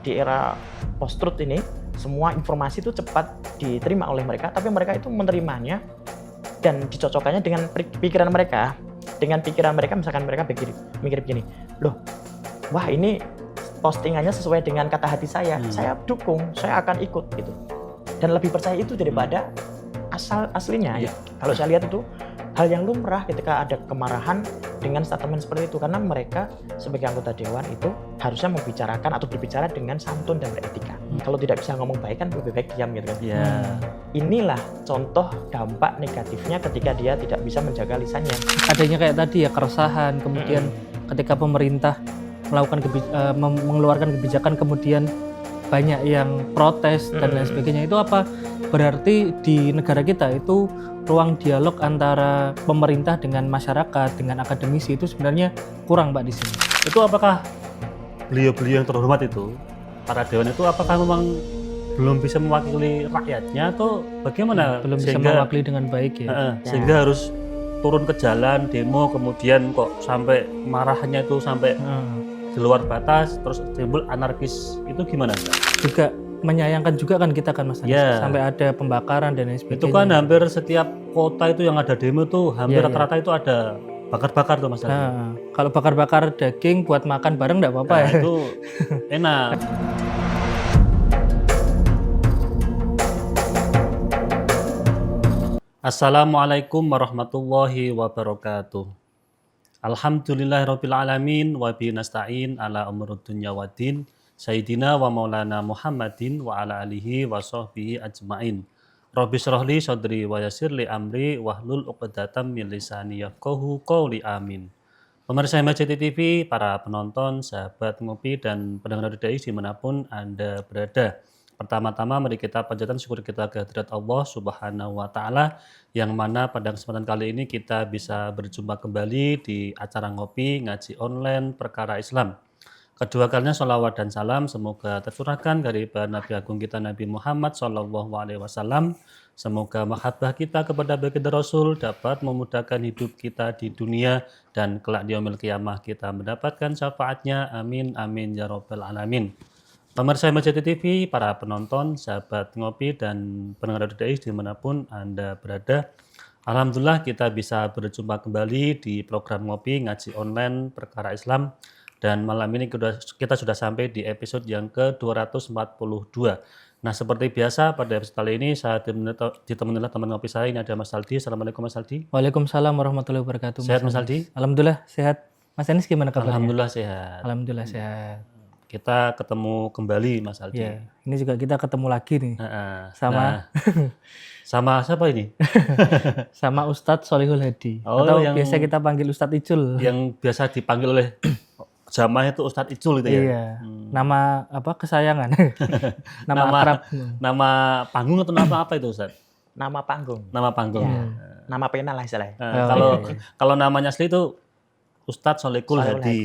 di era post-truth ini, semua informasi itu cepat diterima oleh mereka, tapi mereka itu menerimanya dan dicocokkannya dengan pikiran mereka. Dengan pikiran mereka, misalkan mereka mikir begini, loh, wah ini postingannya sesuai dengan kata hati saya dukung, saya akan ikut gitu. Dan lebih percaya itu daripada aslinya. Iya. Kalau saya lihat itu hal yang lumrah ketika ada kemarahan dengan statement seperti itu, karena mereka sebagai anggota dewan itu harusnya membicarakan atau berbicara dengan santun dan beretika. Kalau tidak bisa ngomong baik kan lebih baik diam gitu kan. Inilah contoh dampak negatifnya ketika dia tidak bisa menjaga lisannya. Adanya kayak tadi ya keresahan, kemudian ketika pemerintah melakukan mengeluarkan kebijakan kemudian banyak yang protes dan lain sebagainya, itu apa berarti di negara kita itu ruang dialog antara pemerintah dengan masyarakat dengan akademisi itu sebenarnya kurang Pak di sini. Itu apakah beliau-beliau yang terhormat itu, para dewan itu apakah memang belum bisa mewakili rakyatnya atau bagaimana? Belum bisa mewakili dengan baik ya. Sehingga harus turun ke jalan demo, kemudian kok sampai marahnya itu sampai di luar batas, terus timbul anarkis, itu gimana? Juga menyayangkan juga kan kita kan Mas Anies, sampai ada pembakaran dan lain sebagainya. Itu kan hampir setiap kota itu yang ada demo tuh hampir rata-rata itu ada bakar-bakar tuh Mas. Kalau bakar-bakar daging buat makan bareng enggak apa-apa ya. Itu enak. Assalamualaikum warahmatullahi wabarakatuh. Alhamdulillahirabbil alamin wa bihi nasta'in ala umurud dunya waddin. Sayyidina wa maulana Muhammadin wa ala alihi wa sahbihi ajmain. Rabbi shrah li sadri wa yassir li amri wahlul 'uqdatam min lisani yafqahu qawli amin. Pemirsa MCT TV, para penonton, sahabat ngopi dan pendengar RDI dimanapun Anda berada. Pertama-tama mari kita panjatkan syukur kita kehadirat Allah Subhanahu wa Ta'ala, yang mana pada kesempatan kali ini kita bisa berjumpa kembali di acara ngopi ngaji online perkara Islam. Kedua kalinya sholawat dan salam semoga tercurahkan dari Nabi Agung kita Nabi Muhammad SAW. Semoga mahabbah kita kepada baginda Rasul dapat memudahkan hidup kita di dunia dan kelak di yaumil qiyamah kita mendapatkan syafaatnya. Amin amin ya rabbal alamin. Pemirsa MCT TV, para penonton, sahabat ngopi dan pendengar RDI dimanapun Anda berada. Alhamdulillah kita bisa berjumpa kembali di program ngopi ngaji online perkara Islam. Dan malam ini kita sudah sampai di episode yang ke-242. Nah, seperti biasa pada episode kali ini saya ditemani oleh teman ngopi saya, ini ada Mas Aldi. Assalamualaikum Mas Aldi. Waalaikumsalam warahmatullahi wabarakatuh. Sehat Mas Aldi? Alhamdulillah sehat. Mas Anies gimana kabarnya? Alhamdulillah sehat. Alhamdulillah sehat. Kita ketemu kembali Mas Aldi. Ya, ini juga kita ketemu lagi nih. Sama siapa ini? Sama Ustadz Sholihul Hadi. Oh, atau yang biasa kita panggil Ustadz Icul. Yang biasa dipanggil oleh jamaah itu Ustadz Icul itu ya? Iya. Nama apa kesayangan? Nama akrab. Nama panggung atau nama apa itu Ustadz? Nama panggung. Nama panggung. Ya. Nama pena lah istilahnya. Kalau namanya asli itu Ustadz Sholihul Hadi.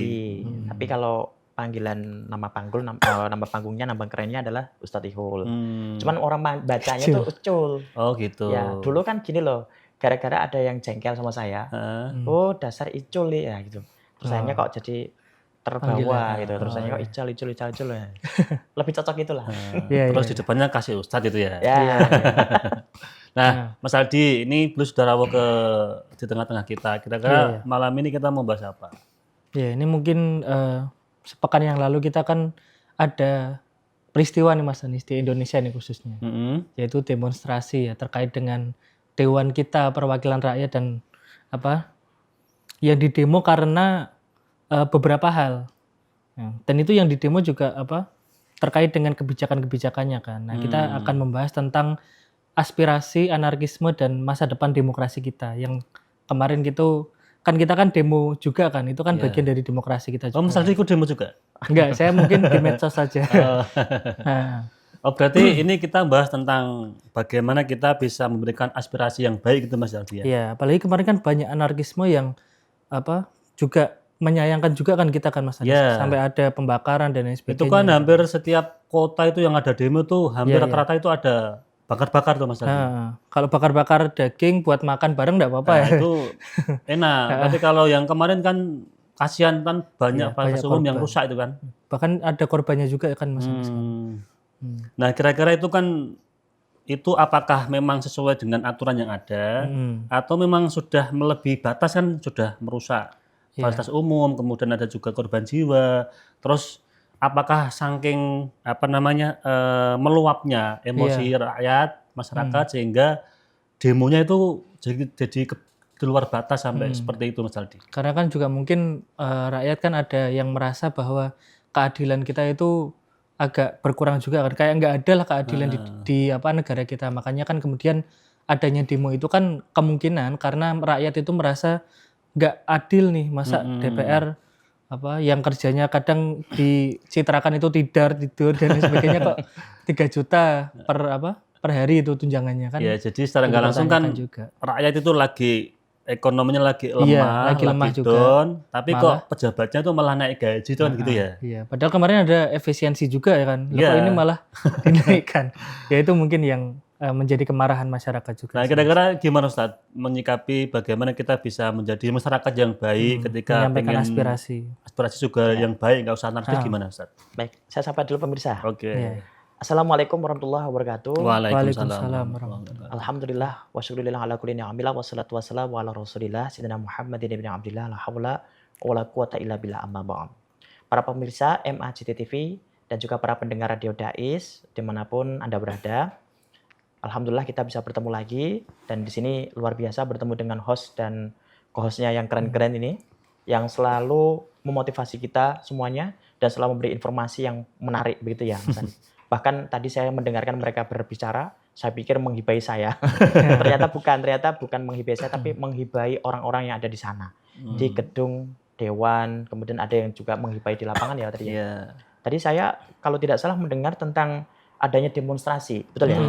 Tapi kalau panggilan nama panggungnya, nama kerennya adalah Ustadz Ihul. Cuman orang bacanya tuh Ucul. Oh gitu. Ya, dulu kan gini loh, gara-gara ada yang jengkel sama saya. Oh, dasar Icul ya gitu. Terus akhirnya kok jadi terbawa gitu. Terus akhirnya kok Icul ya. Lebih cocok itulah. Terus di depannya kasih Ustadz itu ya. Nah, Mas Aldi, ini beliau sudah rawuh di tengah-tengah kita. Kira-kira malam ini kita mau bahas apa? Ya, ini mungkin sepekan yang lalu kita kan ada peristiwa nih Mas Anies di Indonesia nih khususnya, yaitu demonstrasi ya terkait dengan Dewan kita perwakilan rakyat dan apa yang didemo karena beberapa hal, dan itu yang didemo juga apa terkait dengan kebijakan-kebijakannya kan. Nah kita akan membahas tentang aspirasi anarkisme dan masa depan demokrasi kita yang kemarin gitu. Kita kan demo juga kan, itu kan bagian dari demokrasi kita juga. Oh, Mas Aldi ikut demo juga? Enggak, saya mungkin di medsos saja. Oh, berarti ini kita bahas tentang bagaimana kita bisa memberikan aspirasi yang baik gitu Mas Aldi ya? Iya, apalagi kemarin kan banyak anarkisme yang apa juga menyayangkan juga kan kita kan Mas Anies. Sampai ada pembakaran dan lain sebagainya. Itu kan hampir setiap kota itu yang ada demo tuh hampir rata-rata itu ada bakar-bakar tuh Mas Aldi. Kalau bakar-bakar daging buat makan bareng enggak apa-apa ya. Itu enak. Tapi kalau yang kemarin kan kasihan kan banyak Iya, fasilitas banyak umum yang korban. rusak itu kan. Bahkan ada korbannya juga kan Mas Anies kan. Nah, kira-kira itu kan itu apakah memang sesuai dengan aturan yang ada atau memang sudah melebihi batas kan sudah merusak fasilitas umum, kemudian ada juga korban jiwa. Terus apakah saking meluapnya emosi rakyat, masyarakat sehingga demonya itu jadi di luar batas sampai seperti itu Mas Aldi. Karena kan juga mungkin rakyat kan ada yang merasa bahwa keadilan kita itu agak berkurang juga kan, kayak nggak ada lah keadilan di negara kita. Makanya kan kemudian adanya demo itu kan kemungkinan karena rakyat itu merasa nggak adil nih, masa DPR yang kerjanya kadang dicitrakan itu tidur dan lain sebagainya kok 3 juta per hari itu tunjangannya kan. Ya, jadi secara nggak langsung kan juga. rakyat itu lagi ekonominya lagi Iya, lemah, lagi lemah juga. down, tapi kok pejabatnya tuh malah naik gaji itu kan gitu ya. Iya, padahal kemarin ada efisiensi juga ya kan. Loh, Iya. kok ini malah dinaikkan. Ya itu mungkin yang menjadi kemarahan masyarakat juga. Nah, kira-kira gimana Ustadz menyikapi bagaimana kita bisa menjadi masyarakat yang baik ketika menyampaikan pengen aspirasi juga yang baik, nggak usah anarkis gimana Ustadz? Baik, saya sapa dulu pemirsa. Oke. Iya. Assalamualaikum warahmatullahi wabarakatuh. Waalaikumsalam warahmatullahi. Alhamdulillah wa syukurillah ala kulli ni'amillah wassalatu wassalamu ala rasulillah sayyidina Muhammadin ibn Abdillah la haula wala quwata illa billah amma ba'd. Para pemirsa MAJT TV dan juga para pendengar Radio Dais dimanapun Anda berada, alhamdulillah kita bisa bertemu lagi dan di sini luar biasa bertemu dengan host dan co-hostnya yang keren-keren ini yang selalu memotivasi kita semuanya dan selalu memberi informasi yang menarik begitu ya Mas Andi. Bahkan tadi saya mendengarkan mereka berbicara, saya pikir menghibai saya. ternyata bukan menghibai saya, tapi menghibai orang-orang yang ada di sana. Di gedung dewan, kemudian ada yang juga menghibai di lapangan ya tadi. Tadi saya kalau tidak salah mendengar tentang adanya demonstrasi, betul ya?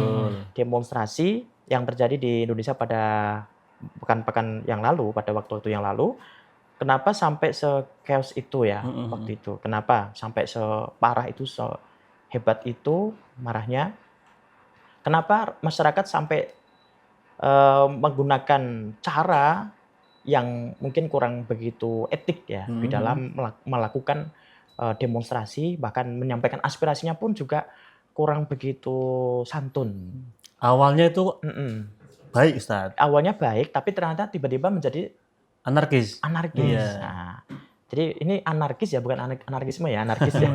Demonstrasi yang terjadi di Indonesia pada pekan-pekan yang lalu, pada waktu yang lalu. Kenapa sampai se-chaos itu ya waktu itu? Kenapa sampai separah itu, hebat itu marahnya? Kenapa masyarakat sampai menggunakan cara yang mungkin kurang begitu etik ya di dalam melakukan demonstrasi, bahkan menyampaikan aspirasinya pun juga kurang begitu santun. Awalnya itu baik Ustaz. Awalnya baik, tapi ternyata tiba-tiba menjadi anarkis. Nah, jadi ini anarkis ya, bukan anarkisme ya, anarkis ya.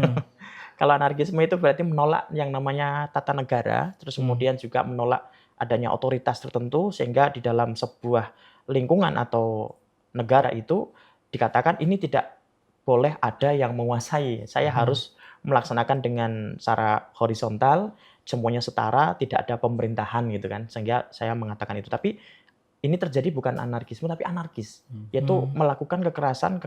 Kalau anarkisme itu berarti menolak yang namanya tata negara, terus kemudian juga menolak adanya otoritas tertentu, sehingga di dalam sebuah lingkungan atau negara itu dikatakan ini tidak boleh ada yang menguasai. Saya harus melaksanakan dengan secara horizontal, semuanya setara, tidak ada pemerintahan gitu kan. Sehingga saya mengatakan itu. Tapi ini terjadi bukan anarkisme tapi anarkis, yaitu melakukan kekerasan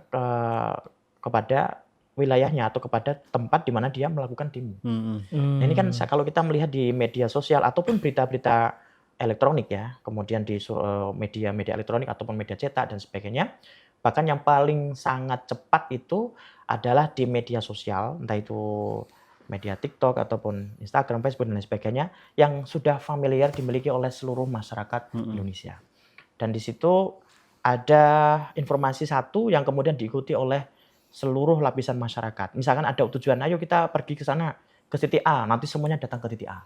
kepada wilayahnya atau kepada tempat di mana dia melakukan demo. Nah, ini kan kalau kita melihat di media sosial ataupun berita-berita elektronik ya, kemudian di media elektronik ataupun media cetak dan sebagainya, bahkan yang paling sangat cepat itu adalah di media sosial, entah itu media TikTok ataupun Instagram, Facebook dan lain sebagainya, yang sudah familiar dimiliki oleh seluruh masyarakat Indonesia. Dan di situ ada informasi satu yang kemudian diikuti oleh seluruh lapisan masyarakat. Misalkan ada tujuan, ayo kita pergi ke sana, ke titik A, nanti semuanya datang ke titik A.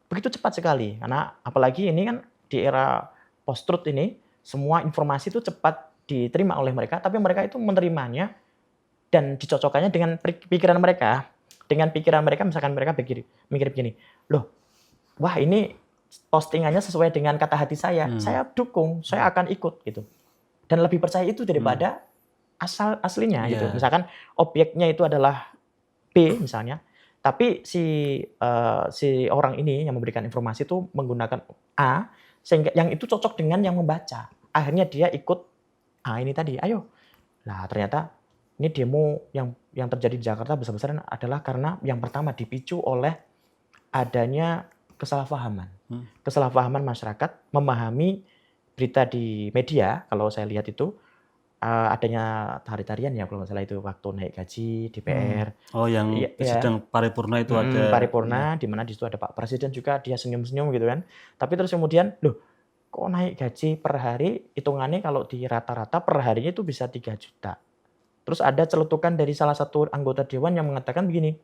Begitu cepat sekali, karena apalagi ini kan di era post-truth ini, semua informasi itu cepat diterima oleh mereka, tapi mereka itu menerimanya dan dicocokkannya dengan pikiran mereka. Dengan pikiran mereka, misalkan mereka mikir begini, loh, wah ini postingannya sesuai dengan kata hati saya dukung, saya akan ikut gitu. Dan lebih percaya itu daripada aslinya gitu. Misalkan objeknya itu adalah B misalnya, tapi si orang ini yang memberikan informasi itu menggunakan A, sehingga yang itu cocok dengan yang membaca. Akhirnya dia ikut ini tadi, ayo. Nah ternyata ini demo yang terjadi di Jakarta besar-besaran adalah karena yang pertama dipicu oleh adanya kesalahpahaman. Kesalahpahaman masyarakat memahami berita di media, kalau saya lihat itu adanya tari-tarian ya kalau nggak salah itu waktu naik gaji DPR. Oh yang sedang paripurna itu ada. Paripurna di mana di situ ada Pak Presiden juga, dia senyum-senyum gitu kan. Tapi terus kemudian loh kok naik gaji per hari, hitungannya kalau di rata-rata per harinya itu bisa 3 juta. Terus ada celetukan dari salah satu anggota dewan yang mengatakan begini,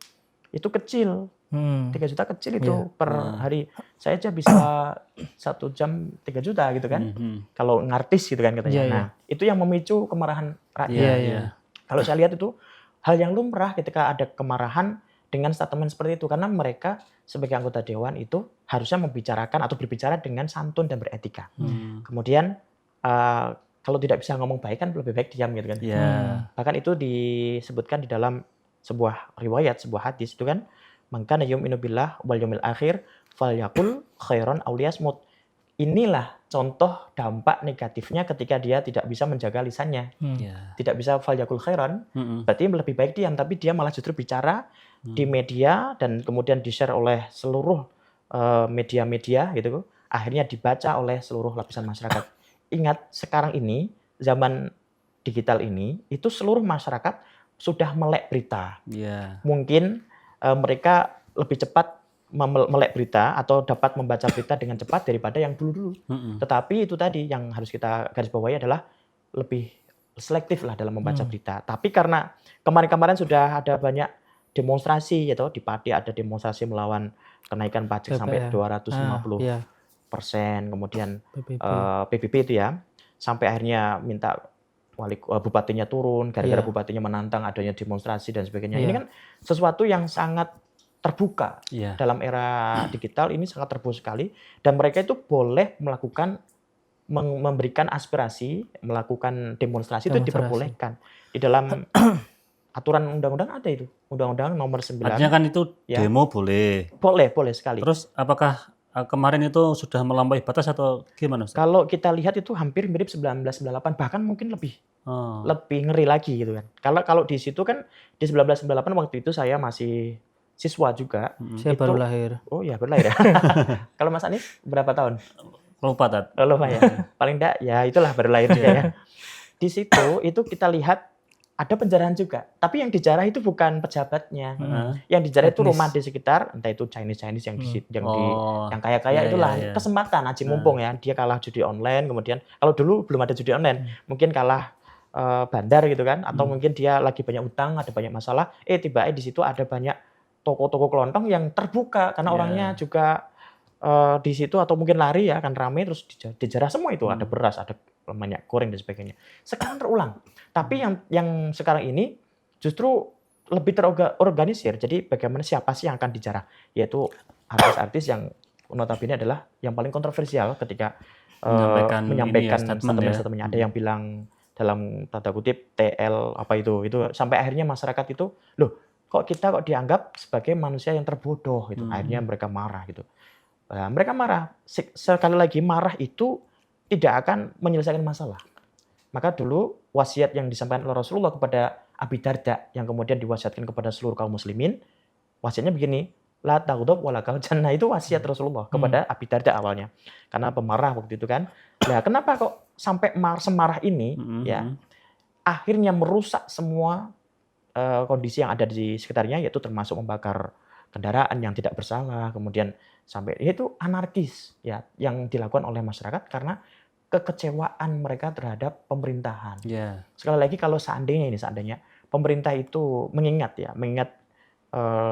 itu kecil, 3 juta kecil itu per hari. Saya aja bisa 1 jam 3 juta gitu kan. Kalau ngartis gitu kan katanya. Nah, itu yang memicu kemarahan rakyat. Kalau saya lihat itu hal yang lumrah ketika ada kemarahan dengan statement seperti itu. Karena mereka sebagai anggota dewan itu harusnya membicarakan atau berbicara dengan santun dan beretika. Kemudian kalau tidak bisa ngomong baik kan lebih baik diam gitu kan. Bahkan itu disebutkan di dalam sebuah riwayat, sebuah hadis itu kan, man kana yu'minu billah wal yaumil akhir falyaqul khairan aw liyasmut. Inilah contoh dampak negatifnya ketika dia tidak bisa menjaga lisannya. Tidak bisa falyaqul khairan, berarti lebih baik diam, tapi dia malah justru bicara di media dan kemudian di-share oleh seluruh media-media gitu. Akhirnya dibaca oleh seluruh lapisan masyarakat. Ingat, sekarang ini, zaman digital ini, itu seluruh masyarakat sudah melek berita. Mungkin mereka lebih cepat melek berita atau dapat membaca berita dengan cepat daripada yang dulu-dulu. Tetapi itu tadi yang harus kita garis bawahi adalah lebih selektif lah dalam membaca berita. Tapi karena kemarin-kemarin sudah ada banyak demonstrasi, gitu, di Pati ada demonstrasi melawan kenaikan pajak sampai 250%, kemudian PBB itu ya, sampai akhirnya minta bupatinya turun, gara-gara bupatinya menantang adanya demonstrasi dan sebagainya. Ini kan sesuatu yang sangat terbuka dalam era digital, ini sangat terbuka sekali, dan mereka itu boleh melakukan memberikan aspirasi, melakukan demonstrasi. Itu diperbolehkan di dalam aturan undang-undang ada itu, undang-undang nomor 9. Artinya kan itu demo boleh. Boleh sekali. Terus apakah kemarin itu sudah melampaui batas atau gimana, Ustaz? Kalau kita lihat itu hampir mirip 1998, bahkan mungkin lebih ngeri lagi gitu kan. Kalau di situ kan di 1998 waktu itu saya masih siswa juga. Saya baru lahir. Oh ya, baru lahir ya. Kalau Mas Anies berapa tahun? Lupa, Tat. Lupa ya. Paling enggak ya itulah baru lahir juga ya. Di situ itu kita lihat ada penjarahan juga. Tapi yang dijarah itu bukan pejabatnya. Yang dijarah itu rumah di sekitar, entah itu Chinese yang kaya-kaya itulah kesempatan aji mumpung ya. Dia kalah judi online, kemudian kalau dulu belum ada judi online, mungkin kalah bandar gitu kan, atau mungkin dia lagi banyak utang, ada banyak masalah, tiba-tiba di situ ada banyak toko-toko kelontong yang terbuka karena orangnya juga di situ, atau mungkin lari ya, akan ramai terus dijarah semua itu, ada beras, ada minyak goreng dan sebagainya. Sekarang terulang. Tapi yang sekarang ini justru lebih terorganisir. Jadi bagaimana, siapa sih yang akan dijarah? Yaitu artis-artis yang notabene adalah yang paling kontroversial ketika menyampaikan statement-statementnya. Ada yang bilang dalam tanda kutip TL apa itu sampai akhirnya masyarakat itu, loh kok kita dianggap sebagai manusia yang terbodoh gitu. Akhirnya mereka marah gitu. Mereka marah. Sekali lagi, marah itu tidak akan menyelesaikan masalah. Maka dulu wasiat yang disampaikan oleh Rasulullah kepada Abi Darda, yang kemudian diwasiatkan kepada seluruh kaum muslimin, wasiatnya begini, la taghdab walakal jannah, itu wasiat Rasulullah kepada Abi Darda awalnya. Karena pemarah waktu itu kan. Nah, kenapa kok sampai semarah ini ya akhirnya merusak semua kondisi yang ada di sekitarnya, yaitu termasuk membakar kendaraan yang tidak bersalah, kemudian sampai itu anarkis ya yang dilakukan oleh masyarakat karena kekecewaan mereka terhadap pemerintahan. Sekali lagi, kalau seandainya pemerintah itu mengingat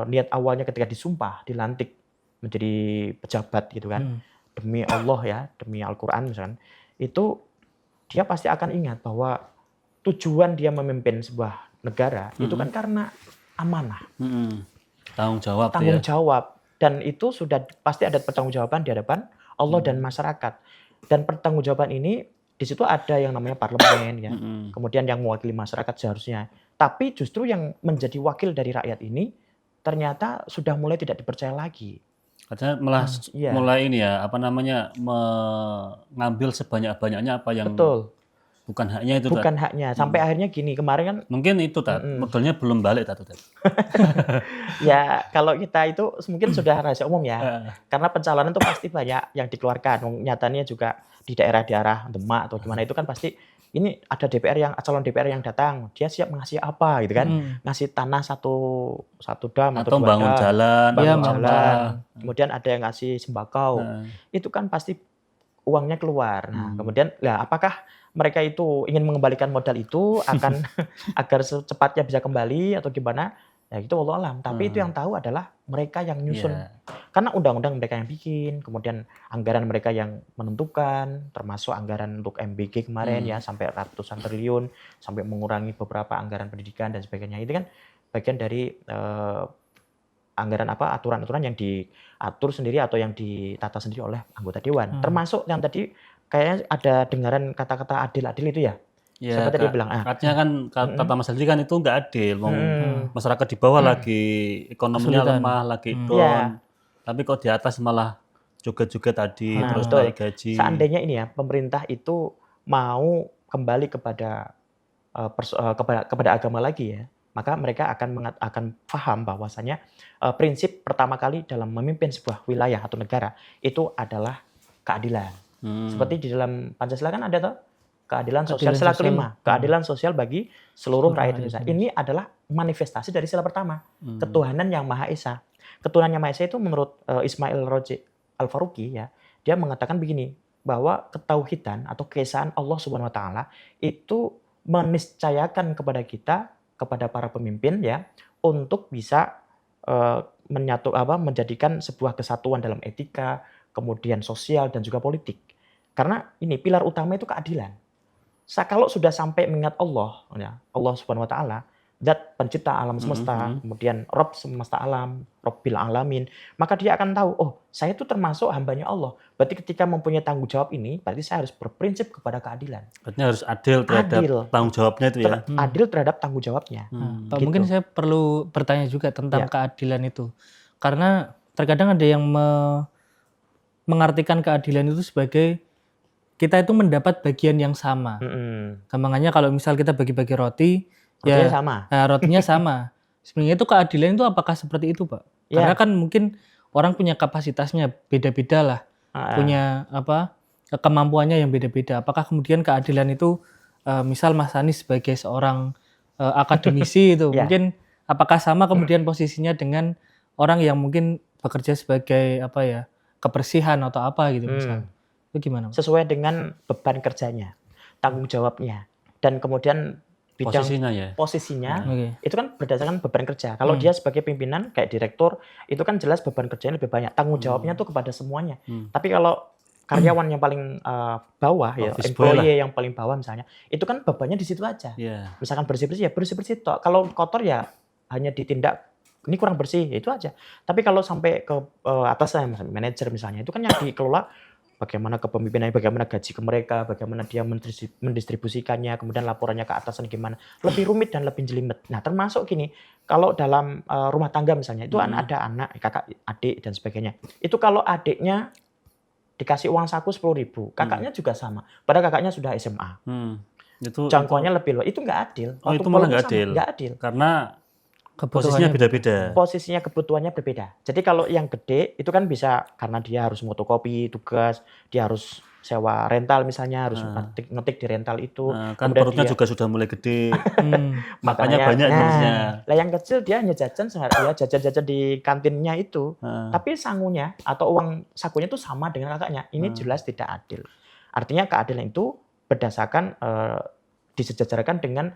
niat awalnya ketika disumpah, dilantik menjadi pejabat gitu kan, demi Allah ya, demi Al-Quran misalkan, itu dia pasti akan ingat bahwa tujuan dia memimpin sebuah negara itu kan karena amanah, tanggung jawab. Dan itu sudah pasti ada pertanggungjawaban di hadapan Allah dan masyarakat. Dan pertanggungjawaban ini di situ ada yang namanya parlemen ya, kemudian yang mewakili masyarakat seharusnya. Tapi justru yang menjadi wakil dari rakyat ini ternyata sudah mulai tidak dipercaya lagi. Katanya malah mulai ini ya, mengambil sebanyak-banyaknya apa yang bukan haknya itu. Bukan haknya. Sampai akhirnya gini, kemarin kan mungkin itu modalnya belum balik Tat. Ya, kalau kita itu mungkin sudah rahasia umum ya. Karena pencalonan itu pasti banyak yang dikeluarkan. Nyatanya juga di daerah-daerah Demak atau gimana itu kan pasti ini ada calon DPR yang datang, dia siap ngasih apa gitu kan. Ngasih tanah satu dam atau bangun jalan. Kemudian ada yang ngasih sembakau. Itu kan pasti uangnya keluar. Nah, kemudian apakah mereka itu ingin mengembalikan modal itu akan agar secepatnya bisa kembali atau gimana? Ya itu wallahu alam. Tapi itu yang tahu adalah mereka yang nyusun. Iya. Karena undang-undang mereka yang bikin, kemudian anggaran mereka yang menentukan, termasuk anggaran untuk MBG kemarin ya sampai ratusan triliun, sampai mengurangi beberapa anggaran pendidikan dan sebagainya. Itu kan bagian dari anggaran aturan-aturan yang diatur sendiri atau yang ditata sendiri oleh anggota dewan. Termasuk yang tadi kayaknya ada dengaran kata-kata adil-adil itu ya. Ya, Siapa tadi bilang? artinya kan kata Mas Aldi kan itu nggak adil. Masyarakat di bawah lagi ekonominya Kesulitan. lemah, lagi down. Iya. Tapi kok di atas malah joget-joget tadi, Nah, terus betul. naik gaji. Seandainya ini ya pemerintah itu mau kembali kepada kepada agama lagi ya, maka mereka akan paham bahwasanya prinsip pertama kali dalam memimpin sebuah wilayah atau negara itu adalah keadilan. Seperti di dalam Pancasila kan ada toh keadilan sosial sila kelima, keadilan sosial bagi seluruh rakyat Indonesia. Ini adalah manifestasi dari sila pertama, ketuhanan yang Maha Esa. Ketuhanan yang Maha Esa itu menurut Ismail Roji Al-Faruqi ya, dia mengatakan begini, bahwa ketauhidan atau keesaan Allah Subhanahu wa taala itu meniscayakan kepada kita, kepada para pemimpin ya, untuk bisa menjadikan sebuah kesatuan dalam etika, kemudian sosial dan juga politik. Karena ini pilar utama itu keadilan. Kalau sudah sampai mengingat Allah, ya, Allah Subhanahu wa taala, zat pencipta alam semesta, kemudian Rob semesta alam, Robbil alamin, maka dia akan tahu, oh, saya itu termasuk hambanya Allah. Berarti ketika mempunyai tanggung jawab ini, berarti saya harus berprinsip kepada keadilan. Berarti harus adil terhadap tanggung jawabnya itu ya. Adil terhadap tanggung jawabnya. Pak, mungkin saya perlu bertanya juga tentang keadilan itu. Karena terkadang ada yang mengartikan keadilan itu sebagai kita itu mendapat bagian yang sama. Gampangannya kalau misal kita bagi-bagi roti, rotinya sama. Rotinya sama. Sebenarnya itu keadilan itu apakah seperti itu, Pak? Karena kan mungkin orang punya kapasitasnya beda-beda lah, punya kemampuannya yang beda-beda. Apakah kemudian keadilan itu, misal Mas Anies sebagai seorang akademisi itu, mungkin apakah sama kemudian posisinya dengan orang yang mungkin bekerja sebagai kebersihan atau apa gitu misalnya? Itu gimana? Sesuai dengan beban kerjanya, tanggung jawabnya, dan kemudian bidang posisinya itu kan berdasarkan beban kerja. Kalau dia sebagai pimpinan kayak direktur, itu kan jelas beban kerjanya lebih banyak, tanggung jawabnya tuh kepada semuanya. Tapi kalau karyawan yang paling bawah ya, employee yang paling bawah misalnya, itu kan bebannya di situ aja. Misalkan bersih-bersih ya bersih-bersih toh. Kalau kotor ya hanya ditindak, ini kurang bersih, ya itu aja. Tapi kalau sampai ke atasnya, misalnya manajer misalnya, itu kan yang dikelola bagaimana kepemimpinannya, bagaimana gaji ke mereka, bagaimana dia mendistribusikannya, kemudian laporannya ke atasan gimana. Lebih rumit dan lebih jelimet. Nah, termasuk gini, kalau dalam rumah tangga misalnya, itu ada anak, kakak, adik, dan sebagainya. Itu kalau adiknya dikasih uang saku 10.000, kakaknya juga sama. Padahal kakaknya sudah SMA. Jangkauannya lebih luas. Itu nggak adil. Itu malah nggak adil. Nggak adil. Karena posisinya beda-beda. Posisinya kebutuhannya berbeda. Jadi kalau yang gede itu kan bisa karena dia harus fotokopi tugas, dia harus sewa rental misalnya, harus ngetik di rental itu. Kan perutnya juga sudah mulai gede. Makanya banyak jenisnya. Lah yang kecil dia hanya jajan ya jajan-jajan di kantinnya itu. Tapi sangunya atau uang sakunya itu sama dengan kakaknya. Ini jelas tidak adil. Artinya keadilan itu berdasarkan disejajarkan dengan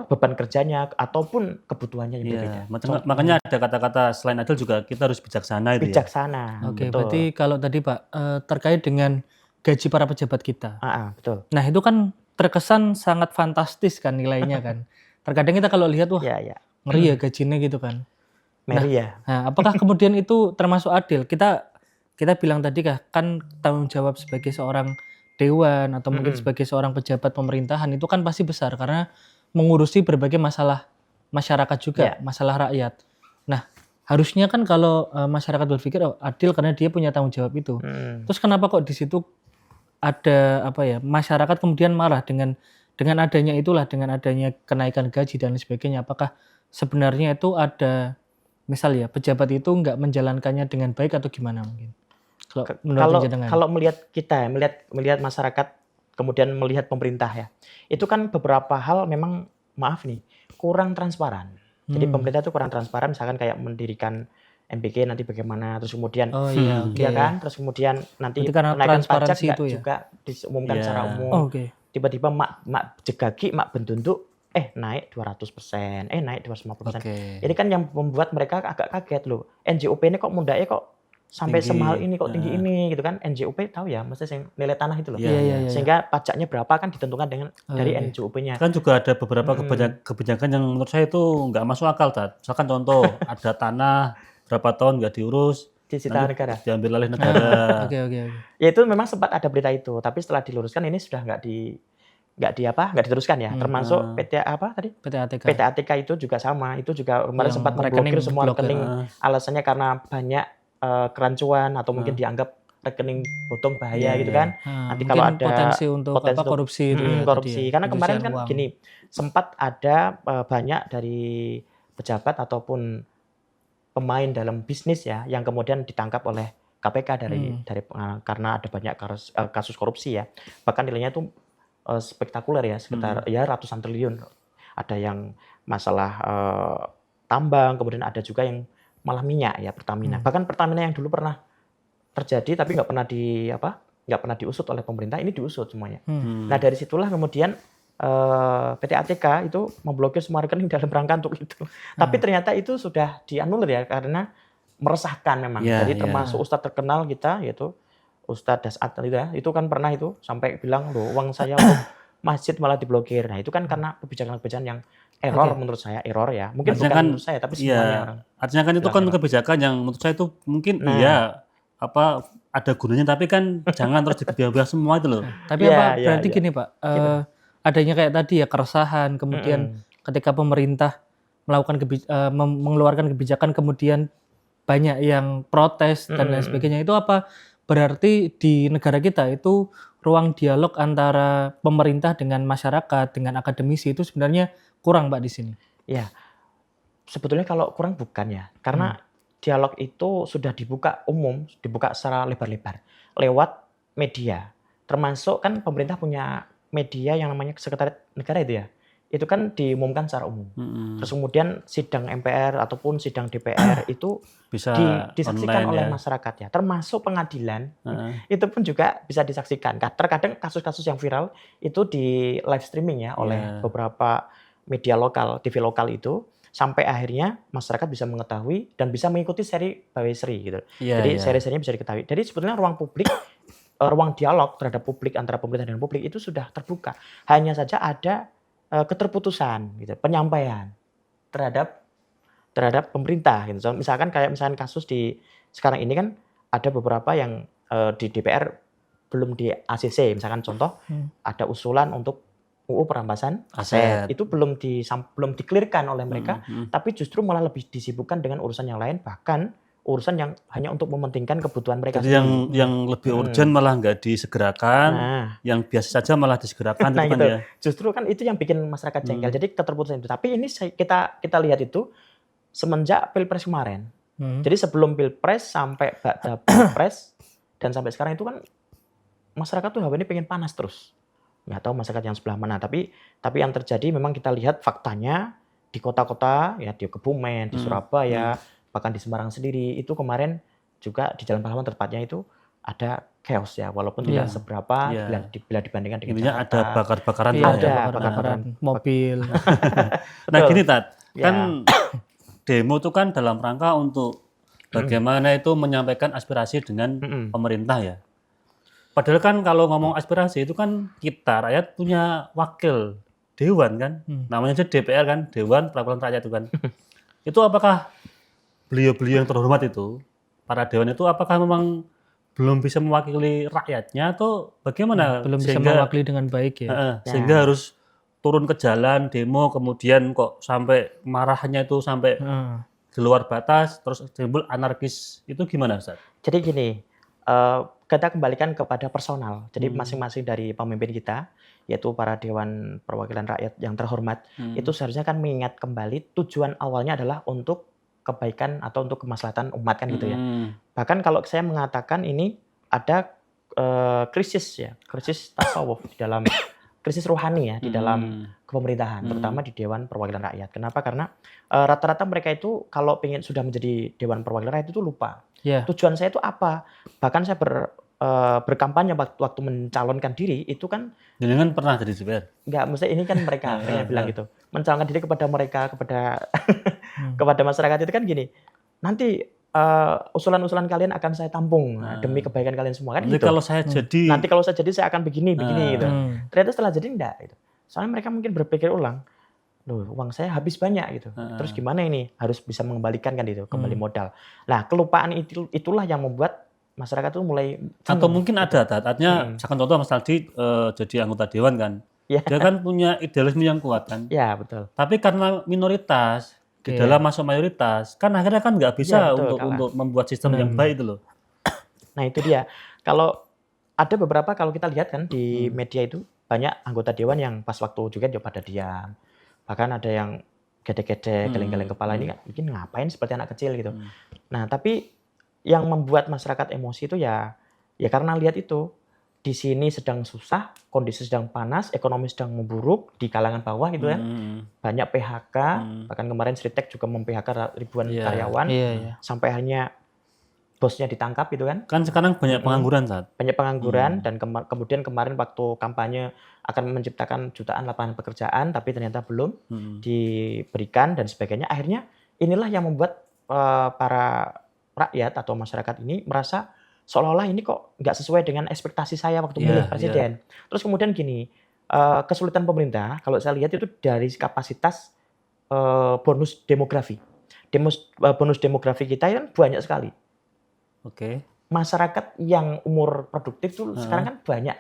beban kerjanya ataupun kebutuhannya yang berbeda. Makanya ada kata-kata selain adil juga kita harus bijaksana itu bijaksana. Oke, berarti kalau tadi Pak terkait dengan gaji para pejabat kita. Betul. Nah, itu kan terkesan sangat fantastis kan nilainya kan. Terkadang kita kalau lihat wah ngeri ya gajinya gitu kan. Nah, apakah kemudian itu termasuk adil? Kita bilang tadi kan tanggung jawab sebagai seorang dewan atau mungkin sebagai seorang pejabat pemerintahan itu kan pasti besar karena mengurusi berbagai masalah masyarakat juga, masalah rakyat. Nah, harusnya kan kalau masyarakat berpikir adil karena dia punya tanggung jawab itu. Terus kenapa kok di situ ada masyarakat kemudian marah dengan adanya itulah, dengan adanya kenaikan gaji dan sebagainya. Apakah sebenarnya itu ada misal ya pejabat itu nggak menjalankannya dengan baik atau gimana mungkin? Kalau melihat kita melihat masyarakat kemudian melihat pemerintah ya, itu kan beberapa hal memang kurang transparan. Jadi pemerintah itu kurang transparan, misalkan kayak mendirikan MBK nanti bagaimana, terus kemudian Oh iya, oke. ya kan, terus kemudian nanti Berarti karena kenaikan pajak transparansi nggak itu ya? juga diumumkan Iya. secara umum. Oh, oke. Tiba-tiba mak jegagi, mak bendunduk, naik 200%, naik 250%. Oke. Ini kan yang membuat mereka agak kaget loh. NJOP ini kok mundaknya kok sampai Tinggi. semahal ini, kok tinggi ini gitu kan. NJOP tahu ya, mesti nilai tanah itu loh. Iya, Iya. Sehingga pajaknya berapa kan ditentukan dengan dari Oke. NJOP-nya. Kan juga ada beberapa kebijakan yang menurut saya itu nggak masuk akal, Tat. Misalkan contoh, ada tanah berapa tahun nggak diurus, Disita nanti negara. diambil alih negara. Oke. Ya itu memang sempat ada berita itu, tapi setelah diluruskan ini sudah nggak diteruskan ya. Termasuk PT apa tadi? PT ATK. PT ATK itu juga sama. Itu juga kemarin Yang sempat rekening memblokir semua blokir. rekening. Alasannya karena banyak kerancuan atau mungkin dianggap rekening bodong bahaya gitu kan. Nah, Nanti mungkin kalau ada potensi untuk potensi untuk korupsi itu ya. korupsi. tadi ya, Karena kemarin pencucian kan uang. gini, sempat ada banyak dari pejabat ataupun pemain dalam bisnis ya yang kemudian ditangkap oleh KPK karena ada banyak kasus korupsi ya. Bahkan nilainya itu spektakuler ya, sekitar ya ratusan triliun. Ada yang masalah tambang, kemudian ada juga yang malah minyak ya, Pertamina. Bahkan Pertamina yang dulu pernah terjadi tapi nggak pernah diusut oleh pemerintah, ini diusut semuanya. Nah dari situlah kemudian PT ATK itu memblokir semua rekening dalam rangka untuk itu. Tapi ternyata itu sudah dianulir ya karena meresahkan memang. Jadi termasuk ustadz terkenal kita yaitu Ustadz Dasat itu kan pernah itu sampai bilang loh uang saya untuk masjid malah diblokir. Nah itu kan karena kebijakan-kebijakan yang error menurut saya ya. Mungkin Artinya bukan kan, menurut saya tapi semuanya orang. Artinya kan itu kan kebijakan yang menurut saya itu mungkin ada gunanya, tapi kan jangan terus dibiarkan semua itu loh. Tapi berarti gini Pak, adanya kayak tadi ya keresahan, kemudian ketika pemerintah mengeluarkan kebijakan kemudian banyak yang protes dan lain sebagainya, itu apa berarti di negara kita itu ruang dialog antara pemerintah dengan masyarakat, dengan akademisi itu sebenarnya kurang Pak di sini? Ya, sebetulnya kalau kurang bukan ya, karena dialog itu sudah dibuka umum, dibuka secara lebar-lebar lewat media. Termasuk kan pemerintah punya media yang namanya Sekretariat Negara itu ya. Itu kan diumumkan secara umum. Terus kemudian sidang MPR ataupun sidang DPR itu bisa disaksikan oleh masyarakat ya. Termasuk pengadilan itu pun juga bisa disaksikan. Terkadang kasus-kasus yang viral itu di live streaming ya oleh beberapa media lokal, TV lokal itu. Sampai akhirnya masyarakat bisa mengetahui dan bisa mengikuti seri Bawesri gitu. Jadi seri-serinya bisa diketahui. Jadi sebetulnya ruang publik, ruang dialog terhadap publik antara pemerintah dan publik itu sudah terbuka. Hanya saja ada keterputusan gitu, penyampaian terhadap pemerintah gitu. So, misalkan kasus di sekarang ini kan ada beberapa yang di DPR belum di ACC, misalkan contoh ada usulan untuk UU perampasan aset. Itu belum dikelirkan oleh mereka, tapi justru malah lebih disibukkan dengan urusan yang lain, bahkan urusan yang hanya untuk mementingkan kebutuhan mereka. Jadi yang lebih urgent malah nggak disegerakan, yang biasa saja malah disegerakan. Nah, gitu. Kan ya. Justru kan itu yang bikin masyarakat jengkel. Jadi keterputusan itu. Tapi ini kita lihat itu semenjak Pilpres kemarin. Jadi sebelum Pilpres sampai Pilpres dan sampai sekarang itu kan masyarakat tuh ini pengen panas terus. Nggak tahu masyarakat yang sebelah mana. Tapi yang terjadi memang kita lihat faktanya di kota-kota ya, di Kebumen, di Surabaya, bahkan di Semarang sendiri itu kemarin juga di Jalan Pahlawan tepatnya itu ada chaos ya, walaupun tidak seberapa bila dibandingkan dengan Intinya Jakarta. ada bakar-bakaran. Ada bakar-bakaran mobil. Nah gini Tat, kan demo itu kan dalam rangka untuk bagaimana itu menyampaikan aspirasi dengan pemerintah ya. Padahal kan kalau ngomong aspirasi itu kan kita rakyat punya wakil dewan kan, namanya aja DPR kan, Dewan Perwakilan Rakyat itu kan. Itu apakah beliau-beliau yang terhormat itu, para dewan itu apakah memang belum bisa mewakili rakyatnya atau bagaimana? Belum bisa mewakili dengan baik ya. Sehingga harus turun ke jalan, demo, kemudian kok sampai marahnya itu sampai di luar batas, terus timbul anarkis. Itu gimana Ustaz? Jadi gini, kita kembalikan kepada personal. Jadi masing-masing dari pemimpin kita, yaitu para Dewan Perwakilan Rakyat yang terhormat, itu seharusnya kan mengingat kembali tujuan awalnya adalah untuk kebaikan atau untuk kemaslahatan umat kan gitu ya. Bahkan kalau saya mengatakan ini ada krisis tasawuf di dalam krisis rohani ya di dalam kepemerintahan, terutama di Dewan Perwakilan Rakyat. Kenapa? Karena rata-rata mereka itu kalau sudah menjadi Dewan Perwakilan Rakyat itu lupa. Ya. Tujuan saya itu apa? Bahkan saya berkampanye waktu mencalonkan diri itu kan Jadi kan pernah jadi DPR. nggak, mesti ini kan mereka yang bilang gitu. Mencalonkan diri kepada mereka, kepada masyarakat itu kan gini. Nanti usulan-usulan kalian akan saya tampung demi kebaikan kalian semua kan Nanti gitu. kalau saya jadi Nanti kalau saya jadi saya akan begini gitu. Ternyata setelah jadi enggak gitu. Soalnya mereka mungkin berpikir ulang, loh uang saya habis banyak gitu. Terus gimana ini? Harus bisa mengembalikan kan itu, kembali modal. Nah, kelupaan itulah yang membuat masyarakat itu mulai atau mungkin ada artinya misalkan contoh Mas Aldi jadi anggota dewan kan. Ya. Dia kan punya idealisme yang kuat kan. Ya, betul. Tapi karena minoritas di dalam masuk mayoritas, kan akhirnya kan nggak bisa untuk membuat sistem yang baik itu loh. Nah, itu dia. Kalau ada beberapa, kalau kita lihat kan di media itu banyak anggota dewan yang pas waktu juga dia pada diam. Bahkan ada yang gede-gede, geleng-geleng kepala ini mungkin ngapain seperti anak kecil gitu. Nah, tapi yang membuat masyarakat emosi itu ya karena lihat itu di sini sedang susah, kondisi sedang panas, ekonomi sedang memburuk di kalangan bawah gitu kan. Banyak PHK, bahkan kemarin Sritek juga mem-PHK ribuan karyawan. Sampai akhirnya bosnya ditangkap gitu kan. Kan sekarang banyak pengangguran saat. Banyak pengangguran dan kemudian kemarin waktu kampanye akan menciptakan jutaan lapangan pekerjaan tapi ternyata belum diberikan dan sebagainya. Akhirnya inilah yang membuat para rakyat atau masyarakat ini merasa seolah-olah ini kok nggak sesuai dengan ekspektasi saya waktu milih presiden. Terus kemudian gini, kesulitan pemerintah kalau saya lihat itu dari kapasitas bonus demografi. Bonus demografi kita kan banyak sekali. Oke. Masyarakat yang umur produktif tuh sekarang kan banyak.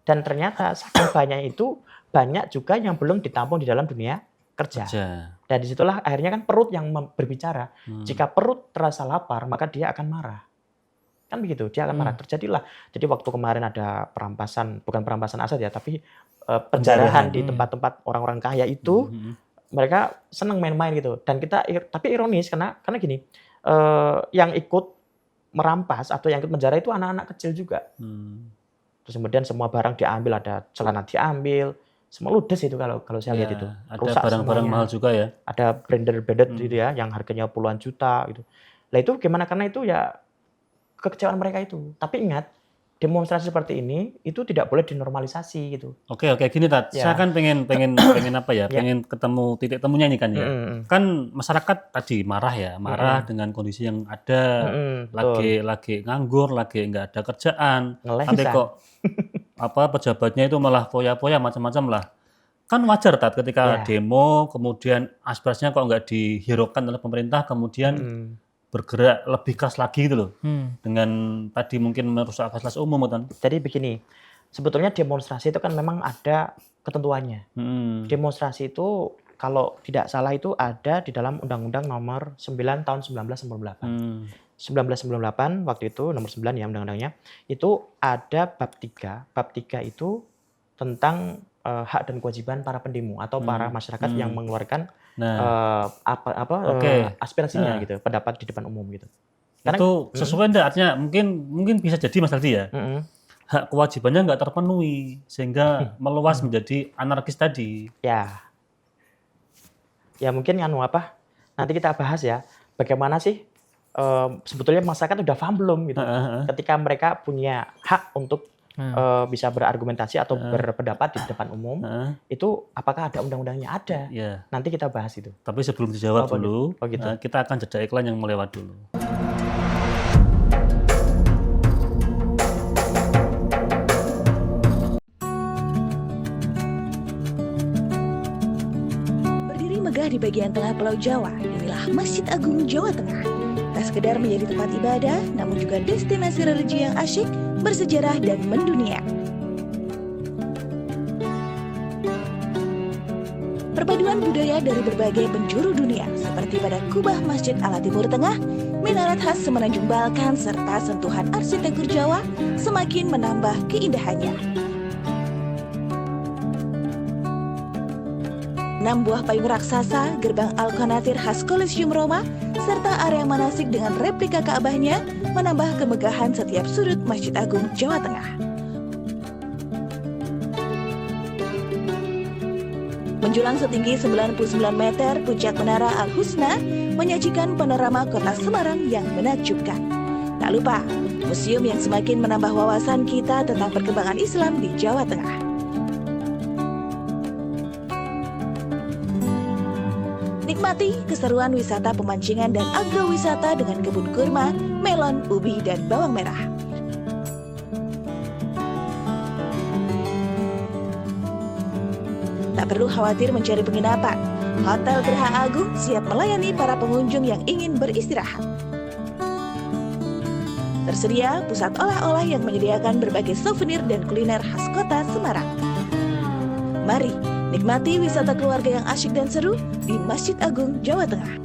Dan ternyata saking banyak itu banyak juga yang belum ditampung di dalam dunia kerja. Dan disitulah akhirnya kan perut yang berbicara. Jika perut terasa lapar maka dia akan marah. Kan begitu, dia akan marah. Terjadilah. Jadi waktu kemarin ada perampasan, bukan perampasan aset ya, tapi penjarahan di tempat-tempat orang-orang kaya itu, mereka senang main-main gitu. Dan tapi ironis karena gini, yang ikut merampas atau yang ikut penjara itu anak-anak kecil juga. Terus kemudian semua barang diambil, ada celana diambil, semua ludes itu kalau saya lihat itu. Ada barang-barang mahal juga ya. Ada branded gitu ya, yang harganya puluhan juta gitu. Lah itu gimana? Karena itu ya kekecewaan mereka itu. Tapi ingat, demonstrasi seperti ini itu tidak boleh dinormalisasi gitu. Oke, gini Tat. Saya kan pengen apa ya? Pengen ketemu titik temunya ini kan ya. Kan masyarakat tadi marah dengan kondisi yang ada, lagi nganggur, lagi nggak ada kerjaan. Sampai kok pejabatnya itu malah poya-poya macam-macam lah. Kan wajar Tat ketika demo kemudian aspirasinya kok nggak dihiraukan oleh pemerintah kemudian bergerak lebih keras lagi gitu loh. Dengan tadi mungkin merusak fasilitas umum kan. Jadi begini, sebetulnya demonstrasi itu kan memang ada ketentuannya. Demonstrasi itu kalau tidak salah itu ada di dalam Undang-Undang Nomor 9 Tahun 1998. 1998 waktu itu nomor 9 ya undang-undangnya, itu ada bab 3. Bab 3 itu tentang hak dan kewajiban para pendemo atau para masyarakat yang mengeluarkan aspirasinya gitu, pendapat di depan umum gitu. Karena itu sesuai enggak? Artinya mungkin bisa jadi Mas Aldi ya. Hak kewajibannya nggak terpenuhi sehingga meluas menjadi anarkis tadi. Ya mungkin nanti kita bahas ya bagaimana sih sebetulnya masyarakat udah paham belum gitu. Ketika mereka punya hak untuk bisa berargumentasi atau berpendapat di depan umum, itu apakah ada undang-undangnya? Ada. Nanti kita bahas itu. Tapi sebelum dijawab dulu, gitu. Kita akan jeda iklan yang melewat dulu. Berdiri megah di bagian tengah Pulau Jawa, inilah Masjid Agung Jawa Tengah. Tak sekedar menjadi tempat ibadah, namun juga destinasi religi yang asyik, bersejarah dan mendunia. Perpaduan budaya dari berbagai penjuru dunia seperti pada kubah Masjid ala Timur Tengah, minaret khas Semenanjung Balkan serta sentuhan arsitektur Jawa semakin menambah keindahannya. 6 buah payung raksasa, gerbang Al-Qanatir khas Kolosium Roma, serta area manasik dengan replika Ka'bahnya menambah kemegahan setiap sudut Masjid Agung Jawa Tengah. Menjulang setinggi 99 meter, puncak Menara Al-Husna menyajikan panorama kota Semarang yang menakjubkan. Tak lupa, museum yang semakin menambah wawasan kita tentang perkembangan Islam di Jawa Tengah. Nikmati keseruan wisata pemancingan dan agrowisata dengan kebun kurma, melon, ubi, dan bawang merah. Tak perlu khawatir mencari penginapan. Hotel Geraha Agung siap melayani para pengunjung yang ingin beristirahat. Tersedia pusat olah-olah yang menyediakan berbagai souvenir dan kuliner khas kota Semarang. Mari nikmati wisata keluarga yang asyik dan seru di Masjid Agung, Jawa Tengah.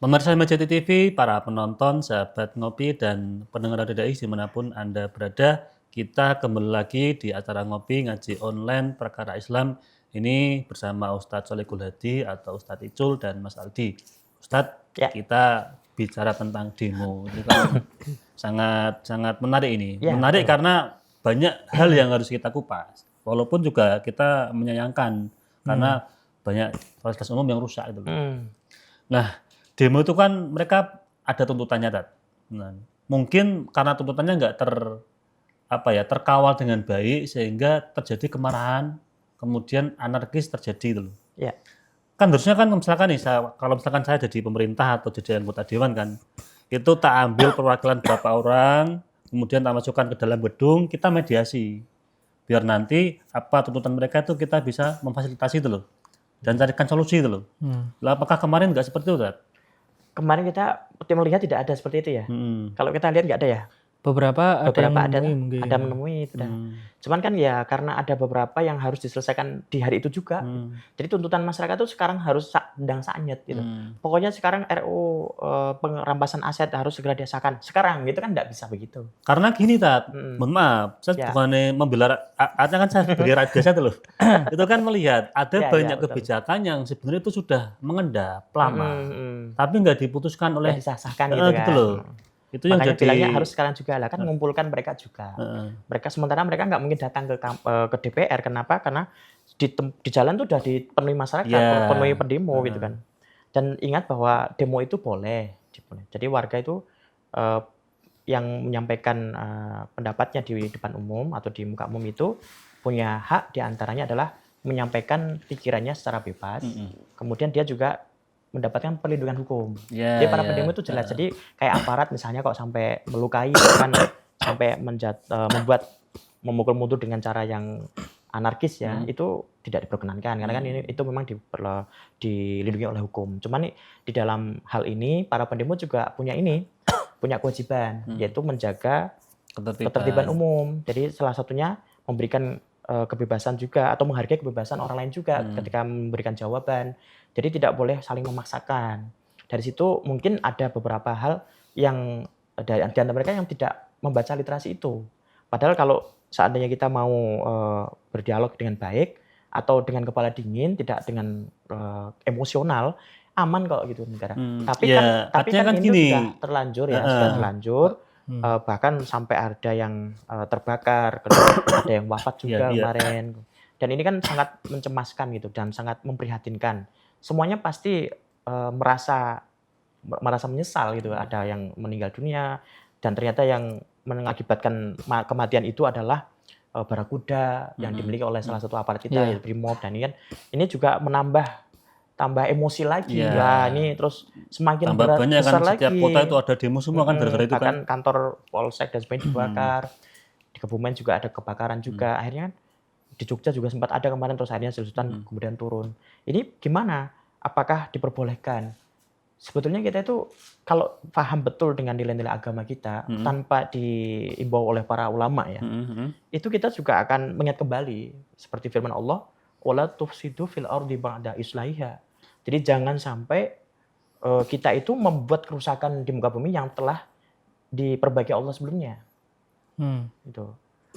Pemirsa Majati TV, para penonton, sahabat ngopi, dan pendengar Radio Dai dimanapun Anda berada, kita kembali lagi di acara ngopi ngaji online perkara Islam. Ini bersama Ustadz Solikul Hadi atau Ustadz Icul dan Mas Aldi. Ustadz, Ya. kita bicara tentang demo. Ini kan sangat menarik ini. Ya, Menarik betul. karena banyak hal yang harus kita kupas. Walaupun juga kita menyayangkan karena banyak fasilitas umum yang rusak itu. Nah, demo itu kan mereka ada tuntutannya, Tat. Nah, mungkin karena tuntutannya nggak terkawal dengan baik sehingga terjadi kemarahan, kemudian anarkis terjadi itu loh. Ya. Kan harusnya kan misalkan nih, kalau misalkan saya jadi pemerintah atau jadi anggota dewan kan, itu tak ambil perwakilan berapa orang, kemudian tak masukkan ke dalam gedung, kita mediasi. Biar nanti apa tuntutan mereka itu kita bisa memfasilitasi itu loh. Dan carikan solusi itu loh. Lah, apakah kemarin nggak seperti itu, Tat? Kemarin kita melihat tidak ada seperti itu ya. Kalau kita lihat nggak ada ya. Beberapa ada yang Beberapa menemui mungkin. ada menemui itu dah. Cuman kan ya karena ada beberapa yang harus diselesaikan di hari itu juga. Jadi tuntutan masyarakat itu sekarang harus sedang sanyet gitu. Pokoknya sekarang RUU perampasan aset harus segera disahkan. Sekarang gitu kan nggak bisa begitu. Karena gini, Tat, mohon maaf, saya Ya. bukannya membela, artinya kan saya sebagai rakyat biasa tuh loh. Itu kan melihat ada Ya, banyak betul. kebijakan yang sebenarnya itu sudah mengendap lama, tapi nggak diputuskan Nggak oleh disahkan gitu kan. gitu loh. Itu yang Makanya jadi bilangnya harus sekarang juga lah kan mengumpulkan mereka juga. Mereka sementara mereka nggak mungkin datang ke DPR. Kenapa? Karena di jalan tuh udah dipenuhi masyarakat, Ya. penuhi pendemo gitu kan. Dan ingat bahwa demo itu boleh. Jadi warga itu yang menyampaikan pendapatnya di depan umum atau di muka umum itu punya hak, diantaranya adalah menyampaikan pikirannya secara bebas. Kemudian dia juga mendapatkan perlindungan hukum. Ya, Jadi para ya. pendemo itu jelas. Jadi kayak aparat misalnya kok sampai melukai, bahkan sampai membuat memukul mutu dengan cara yang anarkis ya, itu tidak diperkenankan karena kan itu memang dilindungi oleh hukum. Cuman di dalam hal ini para pendemo juga punya kewajiban, yaitu menjaga ketertiban umum. Jadi salah satunya memberikan kebebasan juga atau menghargai kebebasan orang lain juga ketika memberikan jawaban. Jadi tidak boleh saling memaksakan. Dari situ mungkin ada beberapa hal yang di antara mereka yang tidak membaca literasi itu. Padahal kalau seandainya kita mau berdialog dengan baik atau dengan kepala dingin, tidak dengan emosional, aman kok gitu negara. Tapi Ya, kan artinya kan ini gini. sudah terlanjur ya, sudah terlanjur. Bahkan sampai ada yang terbakar, ada yang wafat juga kemarin. Dan ini kan sangat mencemaskan gitu dan sangat memprihatinkan. Semuanya pasti merasa menyesal gitu. Ada yang meninggal dunia dan ternyata yang mengakibatkan kematian itu adalah barakuda yang dimiliki oleh salah satu aparat kita, yaitu Brimob. Dan ini juga tambah emosi lagi. Lah ini terus semakin tambah berat, banyak besar kan, lagi. setiap kota itu ada demo semua kan gara-gara itu Bahkan kan. kantor polsek dan sebagainya dibakar. Di Kebumen juga ada kebakaran juga. Akhirnya kan di Jogja juga sempat ada kemarin, terus akhirnya Sultan kemudian turun. Ini gimana? Apakah diperbolehkan? Sebetulnya kita itu kalau paham betul dengan nilai-nilai agama kita tanpa diimbau oleh para ulama ya, itu kita juga akan mengingat kembali seperti firman Allah, wala tufsidu fil ardi ba'da islahiha. Jadi jangan sampai kita itu membuat kerusakan di muka bumi yang telah diperbaiki Allah sebelumnya. Gitu.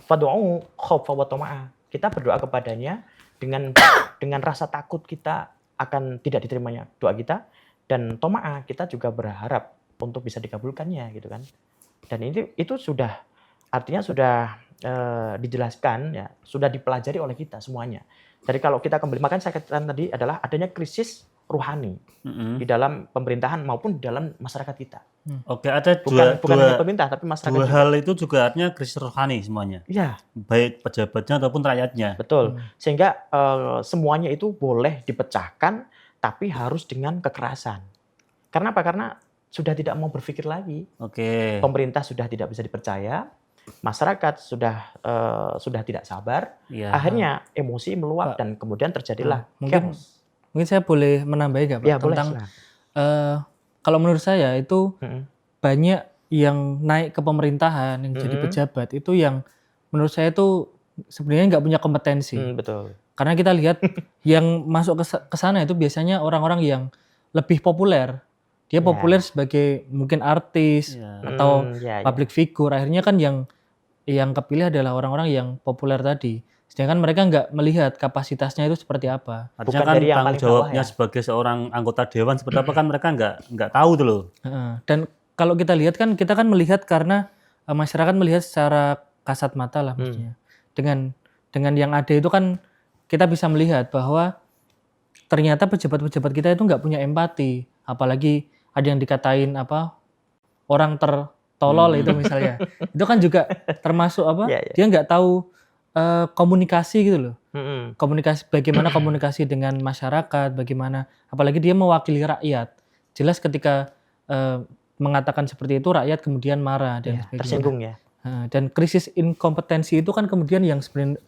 Fad'u khaufa wa tama'a. Kita berdoa kepadanya dengan rasa takut kita akan tidak diterimanya doa kita, dan toma'a kita juga berharap untuk bisa dikabulkannya gitu kan. Dan itu sudah artinya sudah dijelaskan ya, sudah dipelajari oleh kita semuanya. Jadi kalau kita kembali, makanya saya katakan tadi adalah adanya krisis rohani di dalam pemerintahan maupun di dalam masyarakat kita. Oke, ada Bukan hanya pemerintah tapi masyarakat dua juga. hal itu juga artinya krisis rohani semuanya. Iya, Baik pejabatnya ataupun rakyatnya. betul. Sehingga semuanya itu boleh dipecahkan tapi harus dengan kekerasan. Karena apa? Karena sudah tidak mau berpikir lagi. Oke. Pemerintah sudah tidak bisa dipercaya, masyarakat sudah tidak sabar. Iya. Akhirnya emosi meluap dan kemudian terjadilah chaos. Mungkin saya boleh menambah nggak Pak Ya, boleh, tentang silakan. kalau menurut saya itu Mm-mm. banyak yang naik ke pemerintahan yang jadi pejabat itu yang menurut saya itu sebenarnya nggak punya kompetensi. Betul. Karena kita lihat yang masuk ke sana itu biasanya orang-orang yang lebih populer. Dia populer sebagai mungkin artis atau public figure. Akhirnya kan yang kepilih adalah orang-orang yang populer tadi. Sedangkan mereka nggak melihat kapasitasnya itu seperti apa. Artinya Bukan kan dari yang tanggung paling bawah jawabnya ya. sebagai seorang anggota dewan seperti apa kan mereka nggak tahu tuh loh. Dan kalau kita lihat kan kita kan melihat karena masyarakat melihat secara kasat mata lah maksudnya. Dengan yang ada itu kan kita bisa melihat bahwa ternyata pejabat-pejabat kita itu nggak punya empati. Apalagi ada yang dikatain orang tertolol itu misalnya. Itu kan juga termasuk dia nggak tahu komunikasi gitu loh. Bagaimana komunikasi dengan masyarakat, bagaimana apalagi dia mewakili rakyat. Jelas ketika mengatakan seperti itu rakyat kemudian marah dan sebagainya. Tersinggung ya. Dan krisis inkompetensi itu kan kemudian yang sebenarnya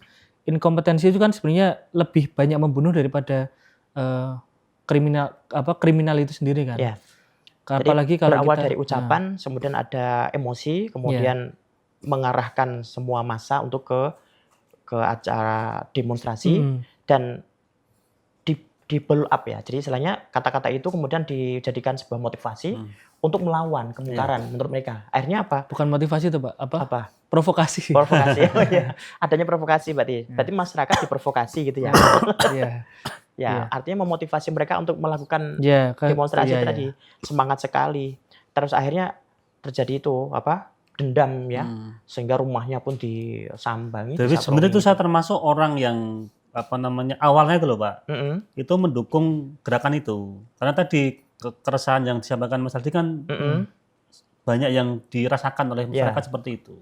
inkompetensi itu kan sebenarnya lebih banyak membunuh daripada kriminal itu sendiri kan. Ya. Apalagi Jadi kalau berawal kita, dari ucapan, kemudian ada emosi, kemudian mengarahkan semua massa untuk ke acara demonstrasi dan di blow up ya. Jadi istilahnya kata-kata itu kemudian dijadikan sebuah motivasi untuk melawan kemungkaran menurut mereka. Akhirnya apa? bukan motivasi itu Pak, Apa? provokasi. Provokasi. Ya. Adanya provokasi berarti. Berarti masyarakat diprovokasi gitu ya. Iya. Artinya memotivasi mereka untuk melakukan Ya, demonstrasi tadi. Semangat sekali. Terus akhirnya terjadi itu dendam ya, sehingga rumahnya pun disambangi. Jadi sebenarnya itu saya termasuk orang yang awalnya itu loh Pak, itu mendukung gerakan itu. Karena tadi keresahan yang disampaikan Mas Aldi kan banyak yang dirasakan oleh masyarakat seperti itu.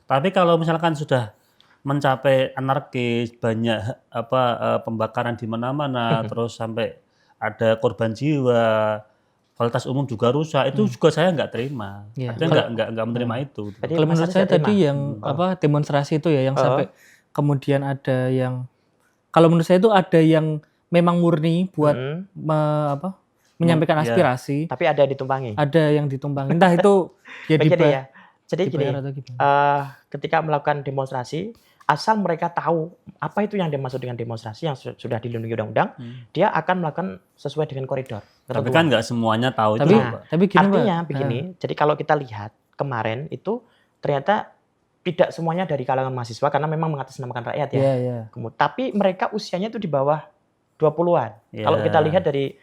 Tapi kalau misalkan sudah mencapai anarkis, banyak pembakaran di mana-mana, terus sampai ada korban jiwa, fasilitas umum juga rusak, itu juga saya nggak terima. Artinya nggak menerima itu. Jadi kalau menurut saya tadi yang demonstrasi itu ya yang sampai kemudian ada yang kalau menurut saya itu ada yang memang murni buat menyampaikan aspirasi. Tapi ada yang ditumpangi. Ada yang ditumpangi. Entah itu ya. Jadi gini, dibayar atau gimana. ketika melakukan demonstrasi, asal mereka tahu apa itu yang dimaksud dengan demonstrasi yang sudah dilindungi undang-undang, dia akan melakukan sesuai dengan koridor. Tapi kan nggak semuanya tahu Tapi, itu. tapi gini, artinya Pak. begini, jadi kalau kita lihat kemarin itu ternyata tidak semuanya dari kalangan mahasiswa karena memang mengatasnamakan rakyat ya. Iya. Tapi mereka usianya itu di bawah 20-an. Iya. Kalau kita lihat dari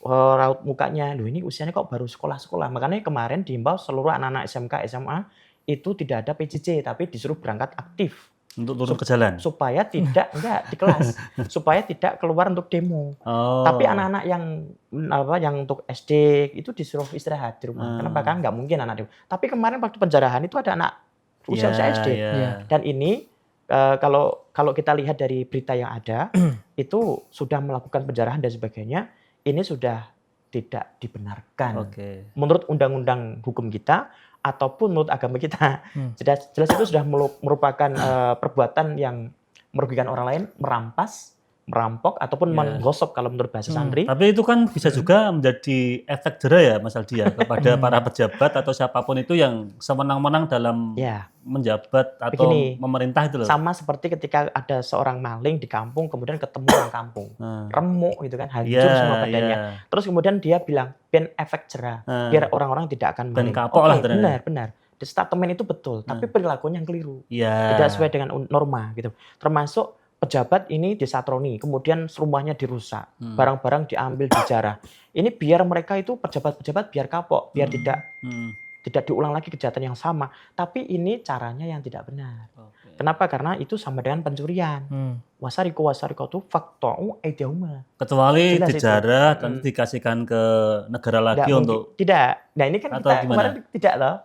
raut mukanya, loh ini usianya kok baru sekolah-sekolah. Makanya kemarin diimbau seluruh anak-anak SMK, SMA itu tidak ada PJJ tapi disuruh berangkat aktif. Untuk turun ke jalan. Supaya tidak di kelas, supaya tidak keluar untuk demo. Tapi anak-anak yang untuk SD itu disuruh istirahat di rumah. Kenapa kan nggak mungkin anak demo. Tapi kemarin waktu penjarahan itu ada anak usia SD. Dan ini kalau kita lihat dari berita yang ada itu sudah melakukan penjarahan dan sebagainya, ini sudah tidak dibenarkan. Menurut undang-undang hukum kita ataupun menurut agama kita. Jelas itu sudah merupakan perbuatan yang merugikan orang lain, merampas, merampok ataupun menggosok kalau menurut bahasa santri. Tapi itu kan bisa juga menjadi efek jera ya Mas Aldi ya kepada para pejabat atau siapapun itu yang semenang-menang dalam menjabat atau memerintah itu loh. Sama seperti ketika ada seorang maling di kampung kemudian ketemu orang kampung. Remuk gitu kan, hancur semua badannya. Terus kemudian dia bilang, "Ben efek jera, biar orang-orang tidak akan maling." Kapok lah ternyata. Benar. Di statement itu betul, tapi perilakunya yang keliru. Tidak sesuai dengan norma gitu. Termasuk pejabat ini disatroni, kemudian rumahnya dirusak, barang-barang diambil, dijarah. Ini biar mereka itu pejabat-pejabat biar kapok, biar tidak diulang lagi kejahatan yang sama. Tapi ini caranya yang tidak benar. Kenapa? Karena itu sama dengan pencurian. Wasariku itu faqta'u aydiyahuma. Kecuali dijarah dan dikasihkan ke negara lagi untuk tidak. Nah ini kan kita kemarin tidak loh.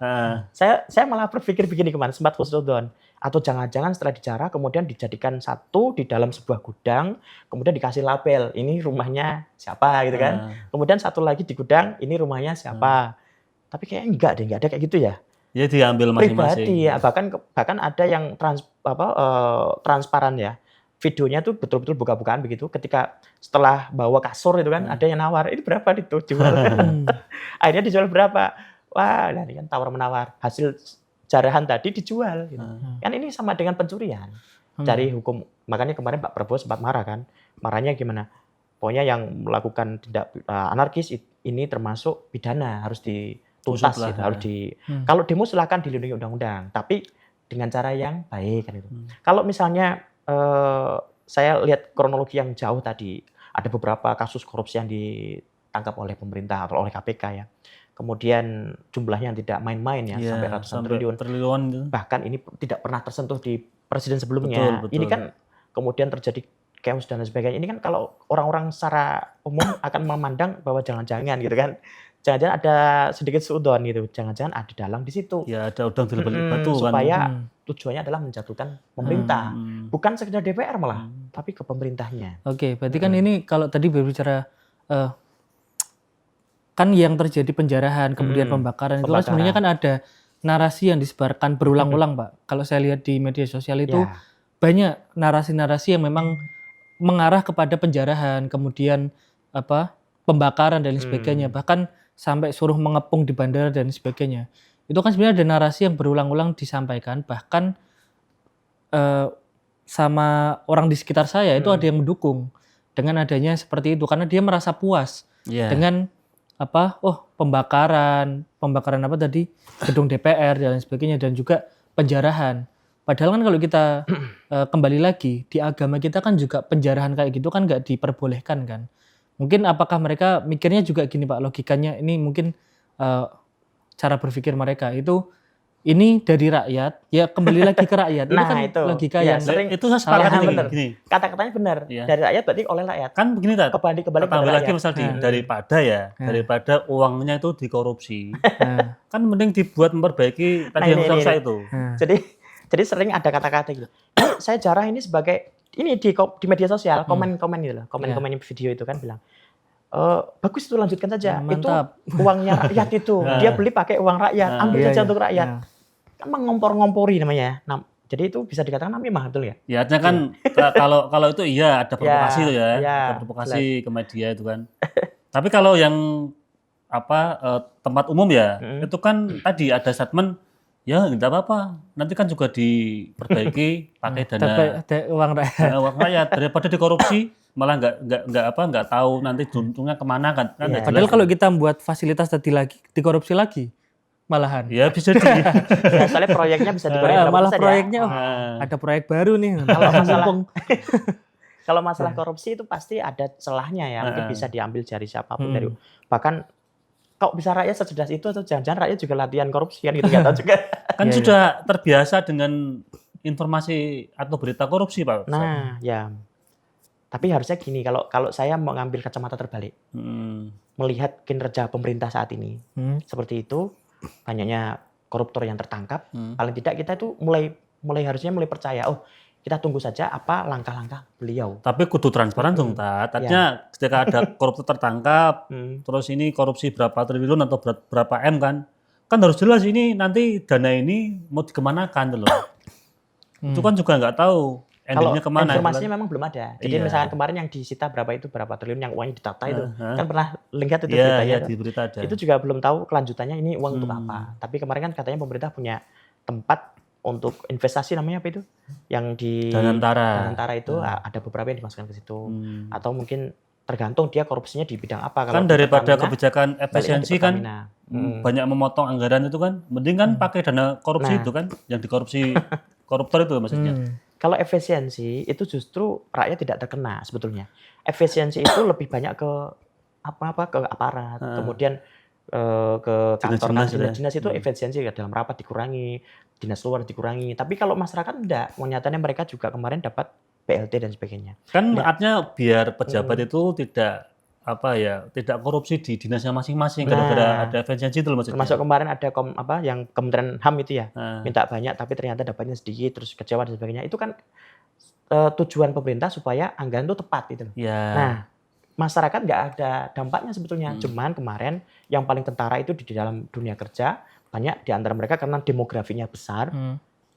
Saya malah berpikir begini kemarin, sempat khusnudon. Atau jangan-jangan setelah dijarah kemudian dijadikan satu di dalam sebuah gudang, kemudian dikasih label, ini rumahnya siapa gitu kan. Kemudian satu lagi di gudang, ini rumahnya siapa. Tapi kayaknya enggak ada kayak gitu ya. Ya diambil masing-masing. Pribadi ya, bahkan ada yang transparan ya. Videonya tuh betul-betul buka-bukaan begitu. Ketika setelah bawa kasur itu kan, ada yang nawar, ini berapa itu jual. Akhirnya dijual berapa? Wah, ini kan tawar-menawar. Hasil jarahan tadi dijual. Gitu. Kan ini sama dengan pencurian. Dari hukum, makanya kemarin Pak Prabowo sempat marah kan. Marahnya gimana? Pokoknya yang melakukan tindak anarkis ini termasuk pidana, harus dituntas gitu, harus kalau demo silakan dilindungi undang-undang, tapi dengan cara yang baik kan itu. Kalau misalnya saya lihat kronologi yang jauh tadi, ada beberapa kasus korupsi yang ditangkap oleh pemerintah atau oleh KPK ya. Kemudian jumlahnya yang tidak main-main ya, sampai ratusan triliun. Bahkan ini tidak pernah tersentuh di presiden sebelumnya. Betul. Ini kan kemudian terjadi chaos dan sebagainya. Ini kan kalau orang-orang secara umum akan memandang bahwa jangan-jangan gitu kan. Jangan-jangan ada sedikit suudon gitu. Jangan-jangan ada dalang di situ. Ya ada udang di balik batu kan. Supaya tujuannya adalah menjatuhkan pemerintah. Bukan sekedar DPR malah, tapi ke pemerintahnya. Oke, berarti kan ini kalau tadi berbicara kan yang terjadi penjarahan, kemudian pembakaran itu kan sebenarnya kan ada narasi yang disebarkan berulang-ulang, Pak. Kalau saya lihat di media sosial itu banyak narasi-narasi yang memang mengarah kepada penjarahan, kemudian pembakaran dan sebagainya, bahkan sampai suruh mengepung di bandara dan sebagainya. Itu kan sebenarnya ada narasi yang berulang-ulang disampaikan, bahkan sama orang di sekitar saya itu ada yang mendukung dengan adanya seperti itu, karena dia merasa puas dengan pembakaran apa tadi, gedung DPR dan sebagainya, dan juga penjarahan. Padahal kan kalau kita kembali lagi di agama kita kan juga penjarahan kayak gitu kan nggak diperbolehkan kan. Mungkin apakah mereka mikirnya juga gini Pak, logikanya ini mungkin cara berpikir mereka itu ini dari rakyat, ya kembali lagi ke rakyat. Ini kan itu logika yang sering itu saya sepakat gini. Kata-katanya benar. Dari rakyat berarti oleh rakyat. Kan begini tak? Kembali kepada lagi rakyat. misal daripada uangnya itu dikorupsi. Kan mending dibuat memperbaiki tadi yang saya itu. Jadi sering ada kata-kata gitu. Saya jarah ini sebagai ini di media sosial, komen-komen gitu loh. Komen-komen video itu kan bilang bagus itu, lanjutkan saja. Mantap. Itu uangnya rakyat itu. Dia beli pakai uang rakyat, ambil saja untuk rakyat. Kan mengompor-ngompori namanya. Jadi itu bisa dikatakan namimah, betul ya? Ya artinya kan kalau itu iya ada provokasi itu ya. Ada provokasi ke media itu kan. Tapi kalau yang tempat umum ya, itu kan tadi ada statement ya tidak apa-apa. Nanti kan juga diperbaiki pakai dana uang rakyat. Uang rakyat daripada dikorupsi malah nggak tahu nanti untungnya kemana kan. Padahal kalau kita membuat fasilitas tadi lagi dikorupsi lagi malahan. Ya bisa soalnya proyeknya bisa dikorupsi. Malah proyeknya ada proyek baru nih. Kalau masalah korupsi itu pasti ada celahnya ya. Mungkin bisa diambil dari siapapun dari bahkan kok bisa rakyat secerdas itu, atau jangan-jangan rakyat juga latihan korupsi kan gitu, nggak tahu juga. Kan sudah terbiasa dengan informasi atau berita korupsi Pak. Nah ya. Tapi harusnya gini, kalau saya mau ngambil kacamata terbalik, melihat kinerja pemerintah saat ini, seperti itu, banyaknya koruptor yang tertangkap, paling tidak kita itu harusnya mulai percaya, kita tunggu saja apa langkah-langkah beliau. Tapi kudu transparan dong, Artinya ketika ada koruptor tertangkap, terus ini korupsi berapa triliun atau berapa M kan harus jelas ini nanti dana ini mau dikemanakan loh. Itu kan juga nggak tahu. Kalau endingnya kemana? informasinya memang belum ada. Jadi Iya. misalkan kemarin yang disita berapa triliun yang uangnya ditata itu, Heeh. kan pernah lihat itu Iya, beritanya iya tuh. di berita ada. Itu juga belum tahu kelanjutannya ini uang untuk apa. Hmm. Tapi kemarin kan katanya pemerintah punya tempat untuk investasi namanya apa itu? Yang di Danantara. itu ada beberapa yang dimasukkan ke situ. Hmm. Atau mungkin tergantung dia korupsinya di bidang apa. Kan di daripada Pertamina, kebijakan baliknya di efisiensi kan Pertamina. banyak memotong anggaran itu kan, mending kan pakai dana korupsi Nah. itu kan, yang dikorupsi koruptor itu maksudnya. Kalau efisiensi itu justru rakyat tidak terkena sebetulnya. Efisiensi itu lebih banyak ke ke aparat, kemudian ke kantor Dinas-dinas gitu ya. dinas itu efisiensi dalam rapat dikurangi, dinas luar dikurangi. Tapi kalau masyarakat enggak, nyatanya mereka juga kemarin dapat BLT dan sebagainya. Kan Nah. artinya biar pejabat itu tidak korupsi di dinasnya masing-masing gara-gara ada efisiensi itu loh maksudnya. Termasuk kemarin ada yang Kementerian HAM itu ya, Nah, minta banyak tapi ternyata dapatnya sedikit, terus kecewa dan sebagainya. Itu kan tujuan pemerintah supaya anggaran itu tepat gitu loh. ya. Nah, masyarakat nggak ada dampaknya sebetulnya. Cuman kemarin yang paling kentara itu di dalam dunia kerja, banyak di antara mereka karena demografinya besar,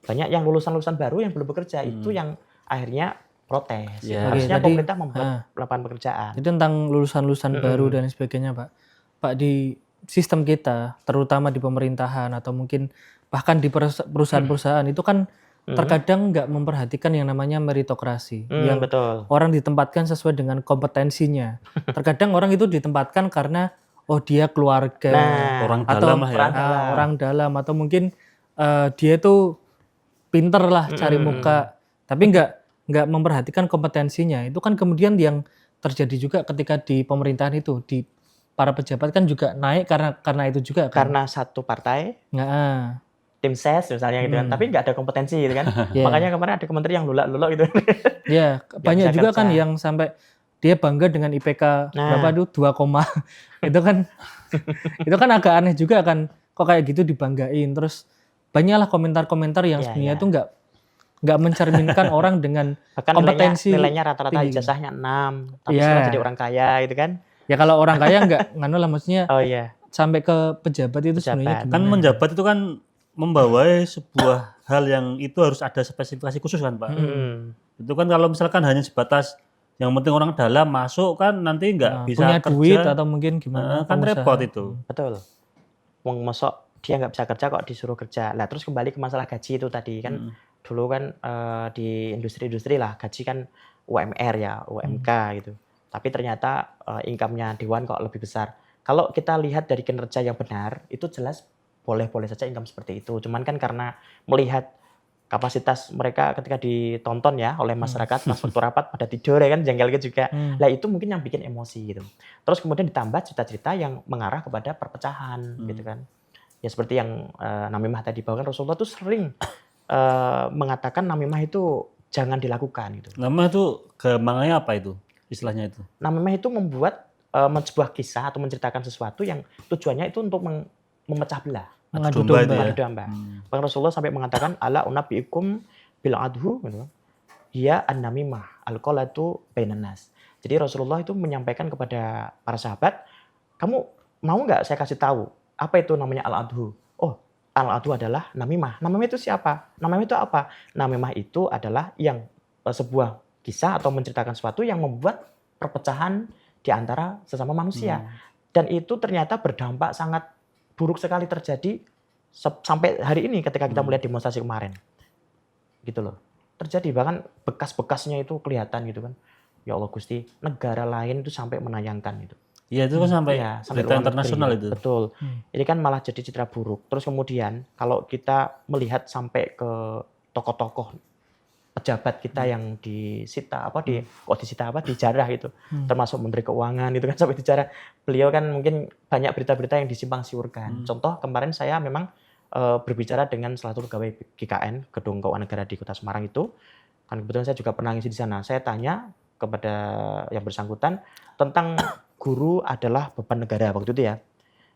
banyak yang lulusan-lulusan baru yang belum bekerja, itu yang akhirnya protes. Ya. Harusnya Oke, tadi, pemerintah membuat lapangan pekerjaan. Itu tentang lulusan-lulusan baru dan sebagainya, Pak. Pak, di sistem kita, terutama di pemerintahan atau mungkin bahkan di perusahaan-perusahaan itu kan terkadang nggak memperhatikan yang namanya meritokrasi. Yang Betul. orang ditempatkan sesuai dengan kompetensinya. Terkadang orang itu ditempatkan karena dia keluarga, Orang atau dalam lah ya. orang dalam, atau mungkin dia itu pinter lah cari muka, tapi nggak memperhatikan kompetensinya. Itu kan kemudian yang terjadi juga ketika di pemerintahan itu, di para pejabat kan juga naik karena itu juga kan. Karena satu partai, Nggak, tim ses misalnya gitu kan, tapi nggak ada kompetensi gitu kan. Yeah. Makanya kemarin ada kementerian yang lulak-lulak gitu. Ya, banyak bisa juga kan kerja. yang sampai dia bangga dengan IPK berapa tuh 2, itu kan itu kan agak aneh juga kan, kok kayak gitu dibanggain. Terus banyaklah komentar-komentar yang Iya, sebenarnya iya. tuh nggak mencerminkan orang dengan Bahkan kompetensi nilainya rata-rata tinggi. ijazahnya 6, tapi Iya. sekarang jadi orang kaya gitu kan. Ya kalau orang kaya nggak nganu lah, maksudnya Oh iya. sampai ke pejabat itu sebenarnya Pejabat. Kan gimana? menjabat itu kan membawai sebuah hal yang itu harus ada spesifikasi khusus kan Pak. Itu kan kalau misalkan hanya sebatas yang penting orang dalam masuk kan nanti nggak bisa punya kerja. duit atau mungkin gimana, Kan pengusaha. repot itu. Betul. Wong mosok dia nggak bisa kerja kok disuruh kerja. Lah terus kembali ke masalah gaji itu tadi kan. Dulu kan di industri-industri lah gaji kan UMR ya, UMK gitu. Tapi ternyata income-nya Dewan kok lebih besar. Kalau kita lihat dari kinerja yang benar, itu jelas boleh-boleh saja income seperti itu. Cuman kan karena melihat kapasitas mereka ketika ditonton ya oleh masyarakat pas waktu rapat pada tidur ya kan, jengkel juga. Lah itu mungkin yang bikin emosi gitu. Terus kemudian ditambah cerita-cerita yang mengarah kepada perpecahan gitu kan. Ya seperti yang namimah tadi, bahwa kan Rasulullah tuh sering mengatakan namimah itu jangan dilakukan gitu. Nama itu gampangnya apa itu istilahnya itu? Namimah itu membuat sebuah kisah atau menceritakan sesuatu yang tujuannya itu untuk memecah belah, Mengadu domba domba. itu ya? mengadu domba. Bahkan Rasulullah sampai mengatakan ala unabbiukum bil adhu gitu. Ya an-namimah al-qalatu bainan nas. Jadi Rasulullah itu menyampaikan kepada para sahabat, kamu mau nggak saya kasih tahu apa itu namanya al-adhu? Oh, al-adhu adalah namimah. Namimah itu siapa? Namimah itu apa? Namimah itu adalah yang sebuah kisah atau menceritakan sesuatu yang membuat perpecahan di antara sesama manusia. Dan itu ternyata berdampak sangat buruk sekali terjadi sampai hari ini ketika kita melihat demonstrasi kemarin. Gitu loh. Terjadi bahkan bekas-bekasnya itu kelihatan gitu kan. Ya Allah Gusti, negara lain itu sampai menayangkan itu. Iya itu kan sampai Ya, sampai berita luar internasional negeri. itu. Betul. Ini kan malah jadi citra buruk. Terus kemudian kalau kita melihat sampai ke tokoh-tokoh pejabat kita yang disita dijarah gitu. Termasuk Menteri Keuangan itu kan sampai dijarah. Beliau kan mungkin banyak berita-berita yang disimpang siurkan. Contoh kemarin saya memang berbicara dengan salah satu pegawai GKN, Gedung Keuangan Negara di Kota Semarang itu. Kan kebetulan saya juga pernah ngisi di sana. Saya tanya kepada yang bersangkutan tentang guru adalah beban negara waktu itu ya.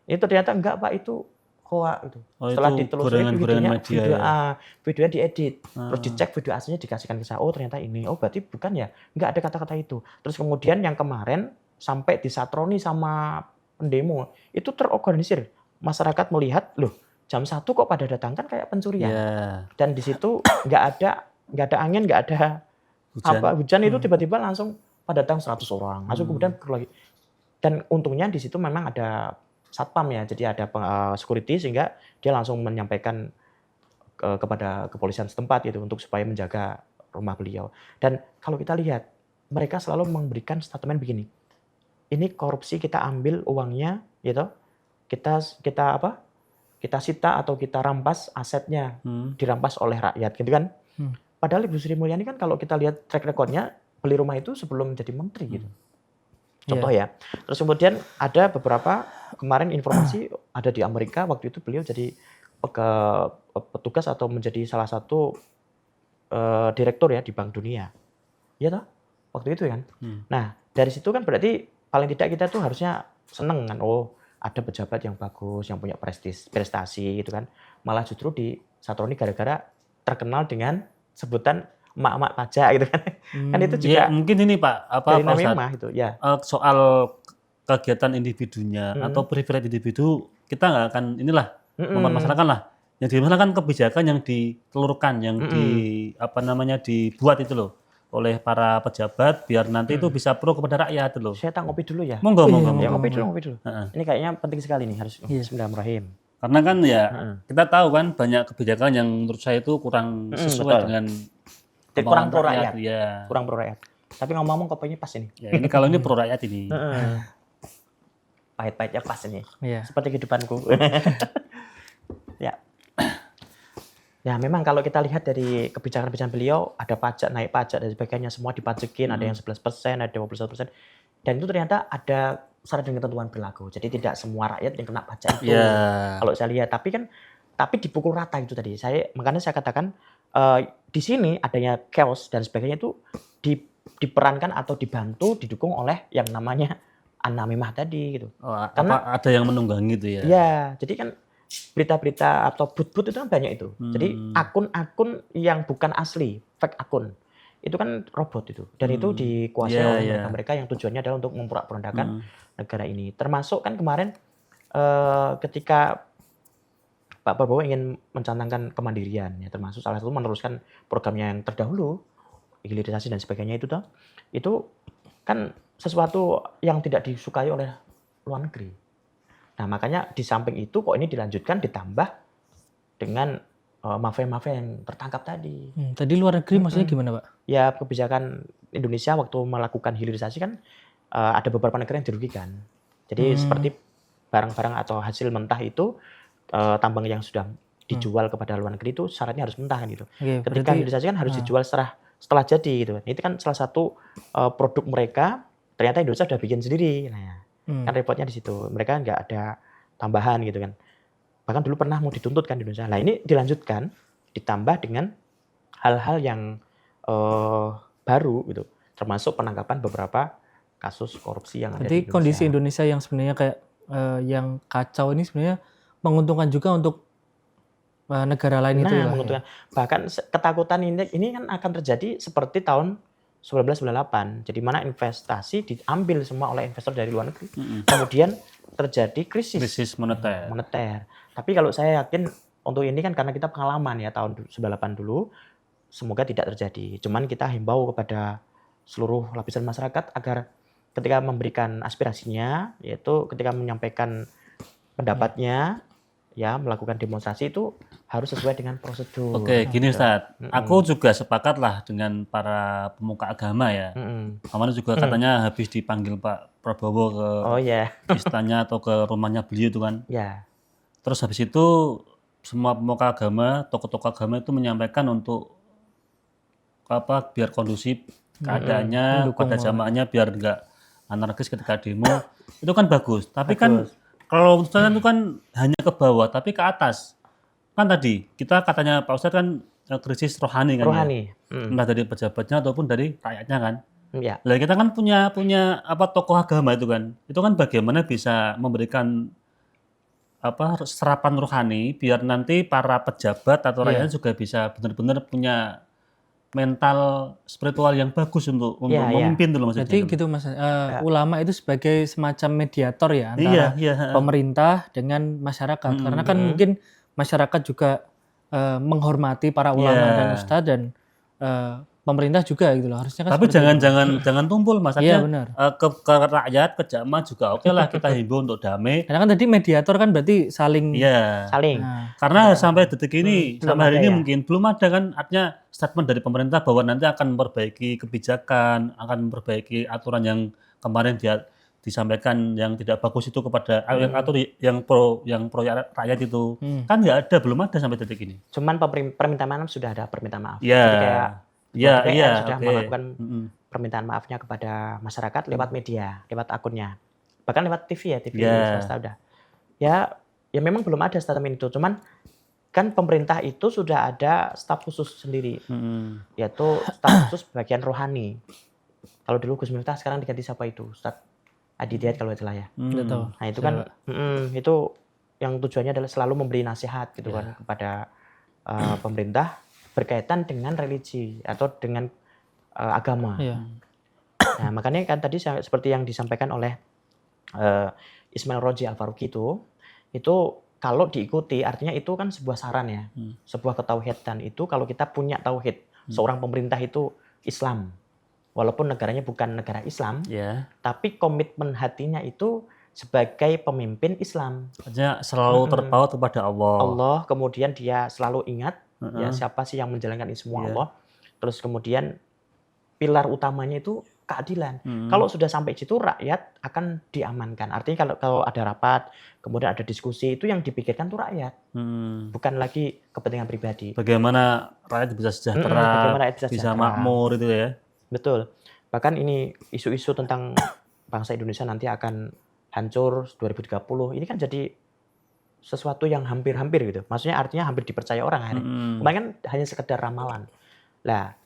Ini ternyata enggak Pak, itu hoax itu. Setelah itu ditelusuri gorengan media ya. videonya diedit, terus dicek video aslinya dikasihkan ke saya. Oh ternyata ini, oh berarti bukan ya, enggak ada kata-kata itu. Terus kemudian yang kemarin sampai disatroni sama pendemo itu terorganisir. Masyarakat melihat loh jam 1 kok pada datang kan kayak pencurian. Iya. Dan di situ nggak ada angin, nggak ada hujan itu tiba-tiba langsung pada datang 100 orang, langsung kemudian lagi. Dan untungnya di situ memang ada satpam ya, jadi ada security sehingga dia langsung menyampaikan kepada kepolisian setempat gitu untuk supaya menjaga rumah beliau. Dan kalau kita lihat mereka selalu memberikan statement begini, ini korupsi, kita ambil uangnya gitu, kita sita atau kita rampas asetnya, dirampas oleh rakyat gitu kan. Padahal Ibu Sri Mulyani kan kalau kita lihat track recordnya beli rumah itu sebelum jadi menteri gitu. Contoh ya. Terus kemudian ada beberapa kemarin informasi ada di Amerika waktu itu beliau jadi petugas atau menjadi salah satu direktur ya di Bank Dunia. Iya toh? Waktu itu kan. Nah, dari situ kan berarti paling tidak kita tuh harusnya seneng kan. Oh, ada pejabat yang bagus, yang punya prestasi gitu kan. Malah justru disatroni gara-gara terkenal dengan sebutan emak-emak pajak gitu kan. Kan itu juga ya, mungkin ini Pak, dari nama itu ya. Soal kegiatan individunya atau privilege individu, kita nggak akan mempermasalahkan lah. Yang dimasalahkan kebijakan yang ditelurkan, yang dibuat itu loh oleh para pejabat biar nanti itu bisa pro kepada rakyat loh. Saya ngopi dulu ya. Monggo. Ya, ngopi dulu. Ini kayaknya penting sekali nih, harus Bismillahirrahmanirrahim. Karena kan ya kita tahu kan banyak kebijakan yang menurut saya itu kurang sesuai dengan kurang pro rakyat. Ya. Kurang pro rakyat. Tapi ngomong kopinya pas ini. Ya, ini kalau ini pro rakyat ini. Pahit-pahitnya pas ini. Iya. Seperti kehidupanku. Ya. Ya memang kalau kita lihat dari kebijakan-kebijakan beliau, ada pajak, naik pajak dan sebagainya, semua dipajekin, ada yang 11%, ada 21%. Dan itu ternyata ada syarat dan ketentuan berlaku. Jadi tidak semua rakyat yang kena pajak itu. Kalau saya lihat, tapi dipukul rata itu tadi. Makanya saya katakan di sini adanya chaos dan sebagainya itu diperankan atau dibantu, didukung oleh yang namanya An-Namimah tadi gitu. Karena ada yang menunggangi itu ya. Ya, jadi kan berita-berita atau boot-boot itu kan banyak itu. Jadi akun-akun yang bukan asli, fake akun, itu kan robot itu. Dan itu dikuasai oleh mereka yang tujuannya adalah untuk memporak-porandakan negara ini. Termasuk kan kemarin ketika Pak Prabowo ingin mencanangkan kemandirian, ya termasuk salah satu meneruskan programnya yang terdahulu, hilirisasi dan sebagainya itu kan sesuatu yang tidak disukai oleh luar negeri. Nah makanya di samping itu kok ini dilanjutkan ditambah dengan mafia-mafia yang tertangkap tadi. Tadi luar negeri maksudnya gimana Pak? Ya kebijakan Indonesia waktu melakukan hilirisasi kan ada beberapa negara yang dirugikan. Jadi seperti barang-barang atau hasil mentah itu tambang yang sudah dijual kepada luar negeri itu syaratnya harus mentah kan gitu. Ketika hilirisasi kan harus dijual setelah jadi gitu. Itu kan salah satu produk mereka, ternyata Indonesia sudah bikin sendiri. Nah, kan repotnya di situ. Mereka nggak ada tambahan gitu kan. Bahkan dulu pernah mau dituntut kan di Indonesia. Nah ini dilanjutkan, ditambah dengan hal-hal yang baru gitu. Termasuk penangkapan beberapa kasus korupsi yang ada di Indonesia. Jadi kondisi Indonesia yang sebenarnya kayak yang kacau ini sebenarnya menguntungkan juga untuk negara lain itu ya. Menguntungkan. Bahkan ketakutan ini kan akan terjadi seperti tahun 1998, jadi mana investasi diambil semua oleh investor dari luar negeri. Kemudian terjadi krisis moneter. Tapi kalau saya yakin untuk ini kan karena kita pengalaman ya tahun 98 dulu, semoga tidak terjadi. Cuman kita himbau kepada seluruh lapisan masyarakat agar ketika memberikan aspirasinya, yaitu ketika menyampaikan pendapatnya, ya melakukan demonstrasi itu harus sesuai dengan prosedur. Oke, gini Ustaz, aku juga sepakat lah dengan para pemuka agama ya. Kemarin juga katanya habis dipanggil Pak Prabowo ke istana atau ke rumahnya beliau itu kan. Ya. Terus habis itu semua pemuka agama, tokoh-tokoh agama itu menyampaikan untuk biar kondusif keadaannya, pada jamaahnya biar enggak anarkis ketika demo. Itu kan bagus. Tapi kan kalau misalnya itu kan hanya ke bawah, tapi ke atas. Kan tadi, kita katanya Pak Ustadz kan krisis rohani kan ya? Entah dari pejabatnya ataupun dari rakyatnya kan. Ya. Nah, kita kan punya tokoh agama itu kan. Itu kan bagaimana bisa memberikan serapan rohani biar nanti para pejabat atau rakyatnya juga bisa benar-benar punya mental spiritual yang bagus untuk memimpin dulu maksudnya. Jadi gitu Mas, ulama itu sebagai semacam mediator ya antara pemerintah dengan masyarakat. Karena kan mungkin masyarakat juga menghormati para ulama dan ustadz dan pemerintah juga gitu loh. Harusnya kan Tapi seperti itu. jangan tumpul Mas. Iya Artinya, benar. ke rakyat, ke jamaah juga oke lah kita himbau untuk damai. Karena kan tadi mediator kan berarti saling. Iya. Saling. Nah, Karena sampai detik ini, belum sampai hari ada ini ya? mungkin belum ada kan artinya statement dari pemerintah bahwa nanti akan memperbaiki kebijakan, akan memperbaiki aturan yang kemarin dia disampaikan yang tidak bagus itu kepada atau yang pro rakyat itu. Kan nggak ada, belum ada sampai detik ini. Cuman permintaan maaf sudah ada permintaan maaf. Iya. Jadi kayak Iya, DPR sudah oke. melakukan Mm-mm. permintaan maafnya kepada masyarakat lewat media, lewat akunnya. Bahkan lewat TV ya, TV Ya. swasta udah. Ya memang belum ada statement itu. Cuman kan pemerintah itu sudah ada staf khusus sendiri, Mm-mm. yaitu staf khusus bagian rohani. Kalau dulu Gus Miftah, sekarang diganti siapa itu? Ustadz Adi Hidayat kalau itu lah ya. nggak tahu. Nah itu kan itu yang tujuannya adalah selalu memberi nasihat gitu kan kepada pemerintah berkaitan dengan religi atau dengan agama. Iya. Nah makanya kan tadi seperti yang disampaikan oleh Ismail Roji Al-Faruqi itu kalau diikuti artinya itu kan sebuah saran ya, sebuah ketauhidan itu kalau kita punya tauhid, seorang pemerintah itu Islam, walaupun negaranya bukan negara Islam, Ya. tapi komitmen hatinya itu sebagai pemimpin Islam. Artinya selalu terpaut kepada Allah. Allah, kemudian dia selalu ingat ya siapa sih yang menjalankan ini semua Allah. Terus kemudian pilar utamanya itu keadilan. Kalau sudah sampai situ rakyat akan diamankan. Artinya kalau ada rapat, kemudian ada diskusi itu yang dipikirkan tuh rakyat, bukan lagi kepentingan pribadi. Bagaimana rakyat bisa sejahtera, bagaimana rakyat bisa bisa sejahtera. makmur itu ya. Betul. Bahkan ini isu-isu tentang bangsa Indonesia nanti akan hancur 2030. Ini kan jadi sesuatu yang hampir-hampir gitu. Maksudnya artinya hampir dipercaya orang akhirnya. Kemarin kan hanya sekedar ramalan. Lah,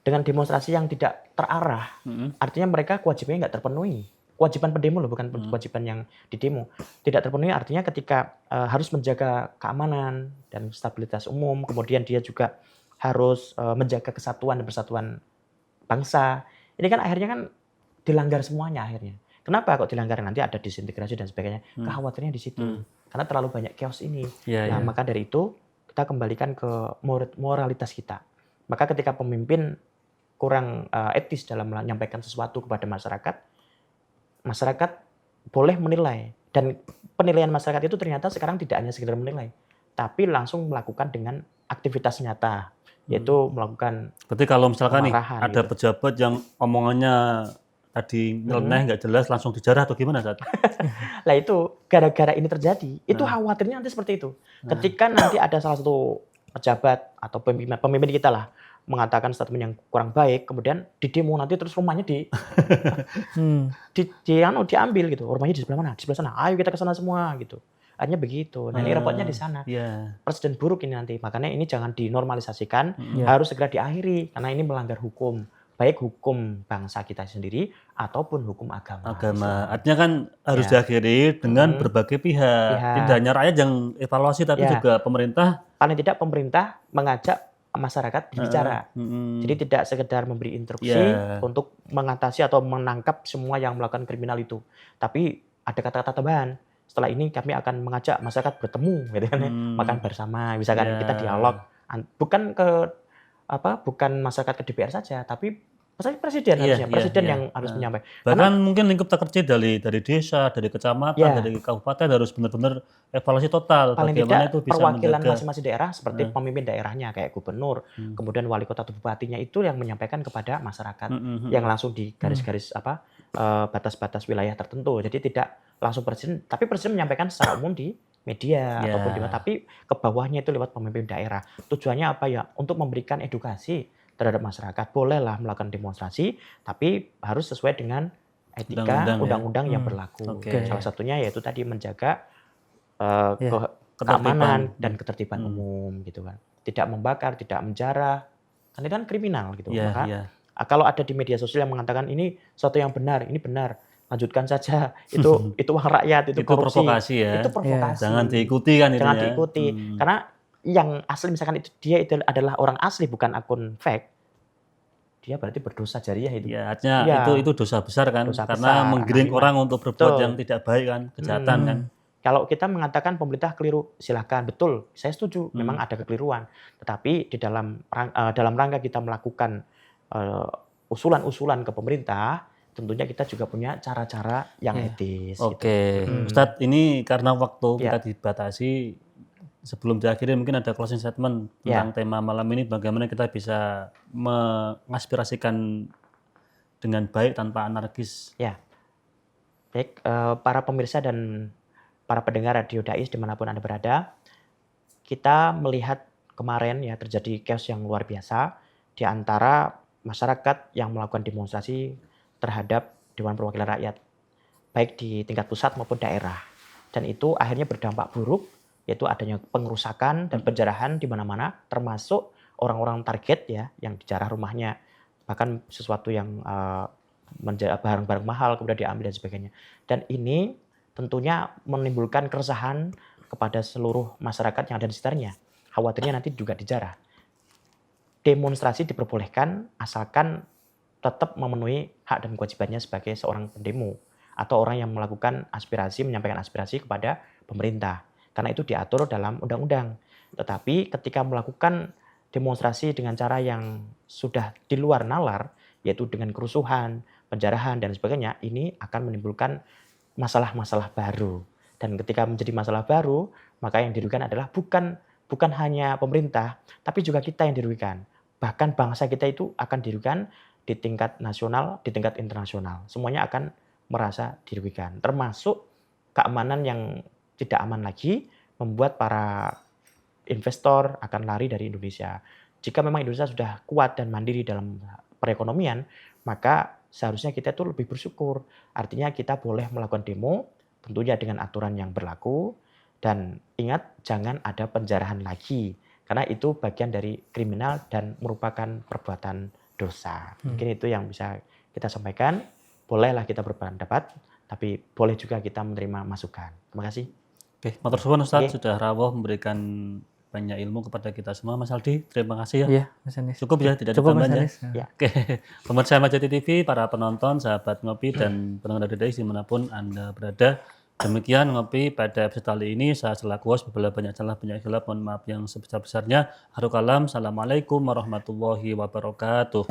dengan demonstrasi yang tidak terarah, artinya mereka kewajibannya nggak terpenuhi. Kewajiban pendemo loh, bukan kewajiban yang didemo. Tidak terpenuhi artinya ketika harus menjaga keamanan dan stabilitas umum, kemudian dia juga harus menjaga kesatuan dan persatuan bangsa. Ini kan akhirnya kan dilanggar semuanya akhirnya. Kenapa kok dilanggar? Nanti ada disintegrasi dan sebagainya. Kekhawatirannya di situ. Karena terlalu banyak chaos ini. Nah, maka dari itu kita kembalikan ke moralitas kita. Maka ketika pemimpin kurang etis dalam menyampaikan sesuatu kepada masyarakat, masyarakat boleh menilai. Dan penilaian masyarakat itu ternyata sekarang tidak hanya sekedar menilai, tapi langsung melakukan dengan aktivitas nyata, yaitu melakukan. Berarti kalau misalkan nih Kemarahan ada gitu. pejabat yang omongannya tadi nyeleneh nggak jelas langsung dijarah atau gimana saat? Lah itu gara-gara ini terjadi, itu khawatirnya nanti seperti itu. Ketika nanti ada salah satu pejabat atau pemimpin kita lah mengatakan statement yang kurang baik, kemudian di demo nanti terus rumahnya diambil gitu. Rumahnya di sebelah mana? Di sebelah sana. Ayo kita ke sana semua gitu. Akhirnya begitu. Nah, ini repotnya di sana. Iya. Presiden buruk ini nanti. Makanya ini jangan dinormalisasikan, harus segera diakhiri karena ini melanggar hukum. Baik hukum bangsa kita sendiri ataupun hukum agama. Artinya kan harus diakhiri dengan berbagai pihak. Tidak hanya rakyat yang evaluasi, tapi juga pemerintah. Paling tidak pemerintah mengajak masyarakat berbicara. Jadi tidak sekedar memberi instruksi untuk mengatasi atau menangkap semua yang melakukan kriminal itu. Tapi ada kata-kata tambahan. Setelah ini kami akan mengajak masyarakat bertemu, gitu kan, makan bersama, misalkan kita dialog. Bukan masyarakat ke DPR saja, tapi presiden harusnya, presiden yang harus menyampaikan. Bahkan mungkin lingkup terkecil dari desa, dari kecamatan, dari kabupaten harus benar-benar evaluasi total. Paling bagaimana tidak itu bisa perwakilan menjaga. masing-masing daerah seperti pemimpin daerahnya kayak gubernur, kemudian wali kota atau bupatinya itu yang menyampaikan kepada masyarakat, yang langsung di garis-garis batas-batas wilayah tertentu. Jadi tidak langsung presiden, tapi presiden menyampaikan secara umum di media ataupun di mana, tapi ke bawahnya itu lewat pemimpin daerah. Tujuannya apa ya? Untuk memberikan edukasi terhadap masyarakat. Bolehlah melakukan demonstrasi, tapi harus sesuai dengan etika undang-undang yang berlaku. Salah satunya yaitu tadi menjaga keamanan dan ketertiban umum gitu kan. Tidak membakar, tidak menjarah. Kan itu kan kriminal gitu. Maka kalau ada di media sosial yang mengatakan ini sesuatu yang benar, ini benar, lanjutkan saja. Itu uang rakyat, itu korupsi. Provokasi ya. Itu provokasi. Jangan diikuti kan itu. Jangan diikuti. Karena yang asli misalkan dia itu adalah orang asli bukan akun fake, dia berarti berdosa jariah itu. Ya, artinya itu dosa besar kan, karena menggiring orang untuk berbuat yang tidak baik kan, kejahatan kan. Kalau kita mengatakan pemerintah keliru, silakan, betul, saya setuju, memang ada kekeliruan. Tetapi di dalam rangka kita melakukan usulan-usulan ke pemerintah, tentunya kita juga punya cara-cara yang etis. Oke, Ustadz, ini karena waktu Ya. kita dibatasi, sebelum diakhiri mungkin ada closing statement tentang tema malam ini, bagaimana kita bisa mengaspirasikan dengan baik tanpa anarkis. Ya, baik, para pemirsa dan para pendengar Radio Dais dimanapun Anda berada, kita melihat kemarin ya terjadi chaos yang luar biasa di antara masyarakat yang melakukan demonstrasi terhadap Dewan Perwakilan Rakyat, baik di tingkat pusat maupun daerah. Dan itu akhirnya berdampak buruk, yaitu adanya pengerusakan dan penjarahan di mana-mana, termasuk orang-orang target ya yang dijarah rumahnya, bahkan sesuatu yang barang-barang mahal kemudian diambil dan sebagainya. Dan ini tentunya menimbulkan keresahan kepada seluruh masyarakat yang ada di sekitarnya. Khawatirnya nanti juga dijarah. Demonstrasi diperbolehkan asalkan tetap memenuhi hak dan kewajibannya sebagai seorang pendemo atau orang yang melakukan aspirasi, menyampaikan aspirasi kepada pemerintah. Karena itu diatur dalam undang-undang. Tetapi ketika melakukan demonstrasi dengan cara yang sudah di luar nalar, yaitu dengan kerusuhan, penjarahan, dan sebagainya, ini akan menimbulkan masalah-masalah baru. Dan ketika menjadi masalah baru, maka yang dirugikan adalah bukan hanya pemerintah, tapi juga kita yang dirugikan. Bahkan bangsa kita itu akan dirugikan di tingkat nasional, di tingkat internasional. Semuanya akan merasa dirugikan. Termasuk keamanan yang tidak aman lagi, membuat para investor akan lari dari Indonesia. Jika memang Indonesia sudah kuat dan mandiri dalam perekonomian, maka seharusnya kita itu lebih bersyukur. Artinya kita boleh melakukan demo, tentunya dengan aturan yang berlaku, dan ingat jangan ada penjarahan lagi, karena itu bagian dari kriminal dan merupakan perbuatan dosa. Mungkin itu yang bisa kita sampaikan. Bolehlah kita berpendapat, tapi boleh juga kita menerima masukan. Terima kasih. Oke, matur suwun Ustadz, sudah rawuh memberikan banyak ilmu kepada kita semua. Mas Aldi, terima kasih ya. Iya, Mas Anis. Cukup ya, tidak Cukup, Mas ditambah Anis. ya. Oke, pemirsa Majati TV, para penonton, sahabat ngopi, dan pendengar Radio Dais dimanapun Anda berada. Demikian ngopi pada episode kali ini. Saya selaku host, berbela banyak salah, banyak khilaf, mohon maaf yang sebesar-besarnya. Haru kalam, assalamualaikum warahmatullahi wabarakatuh.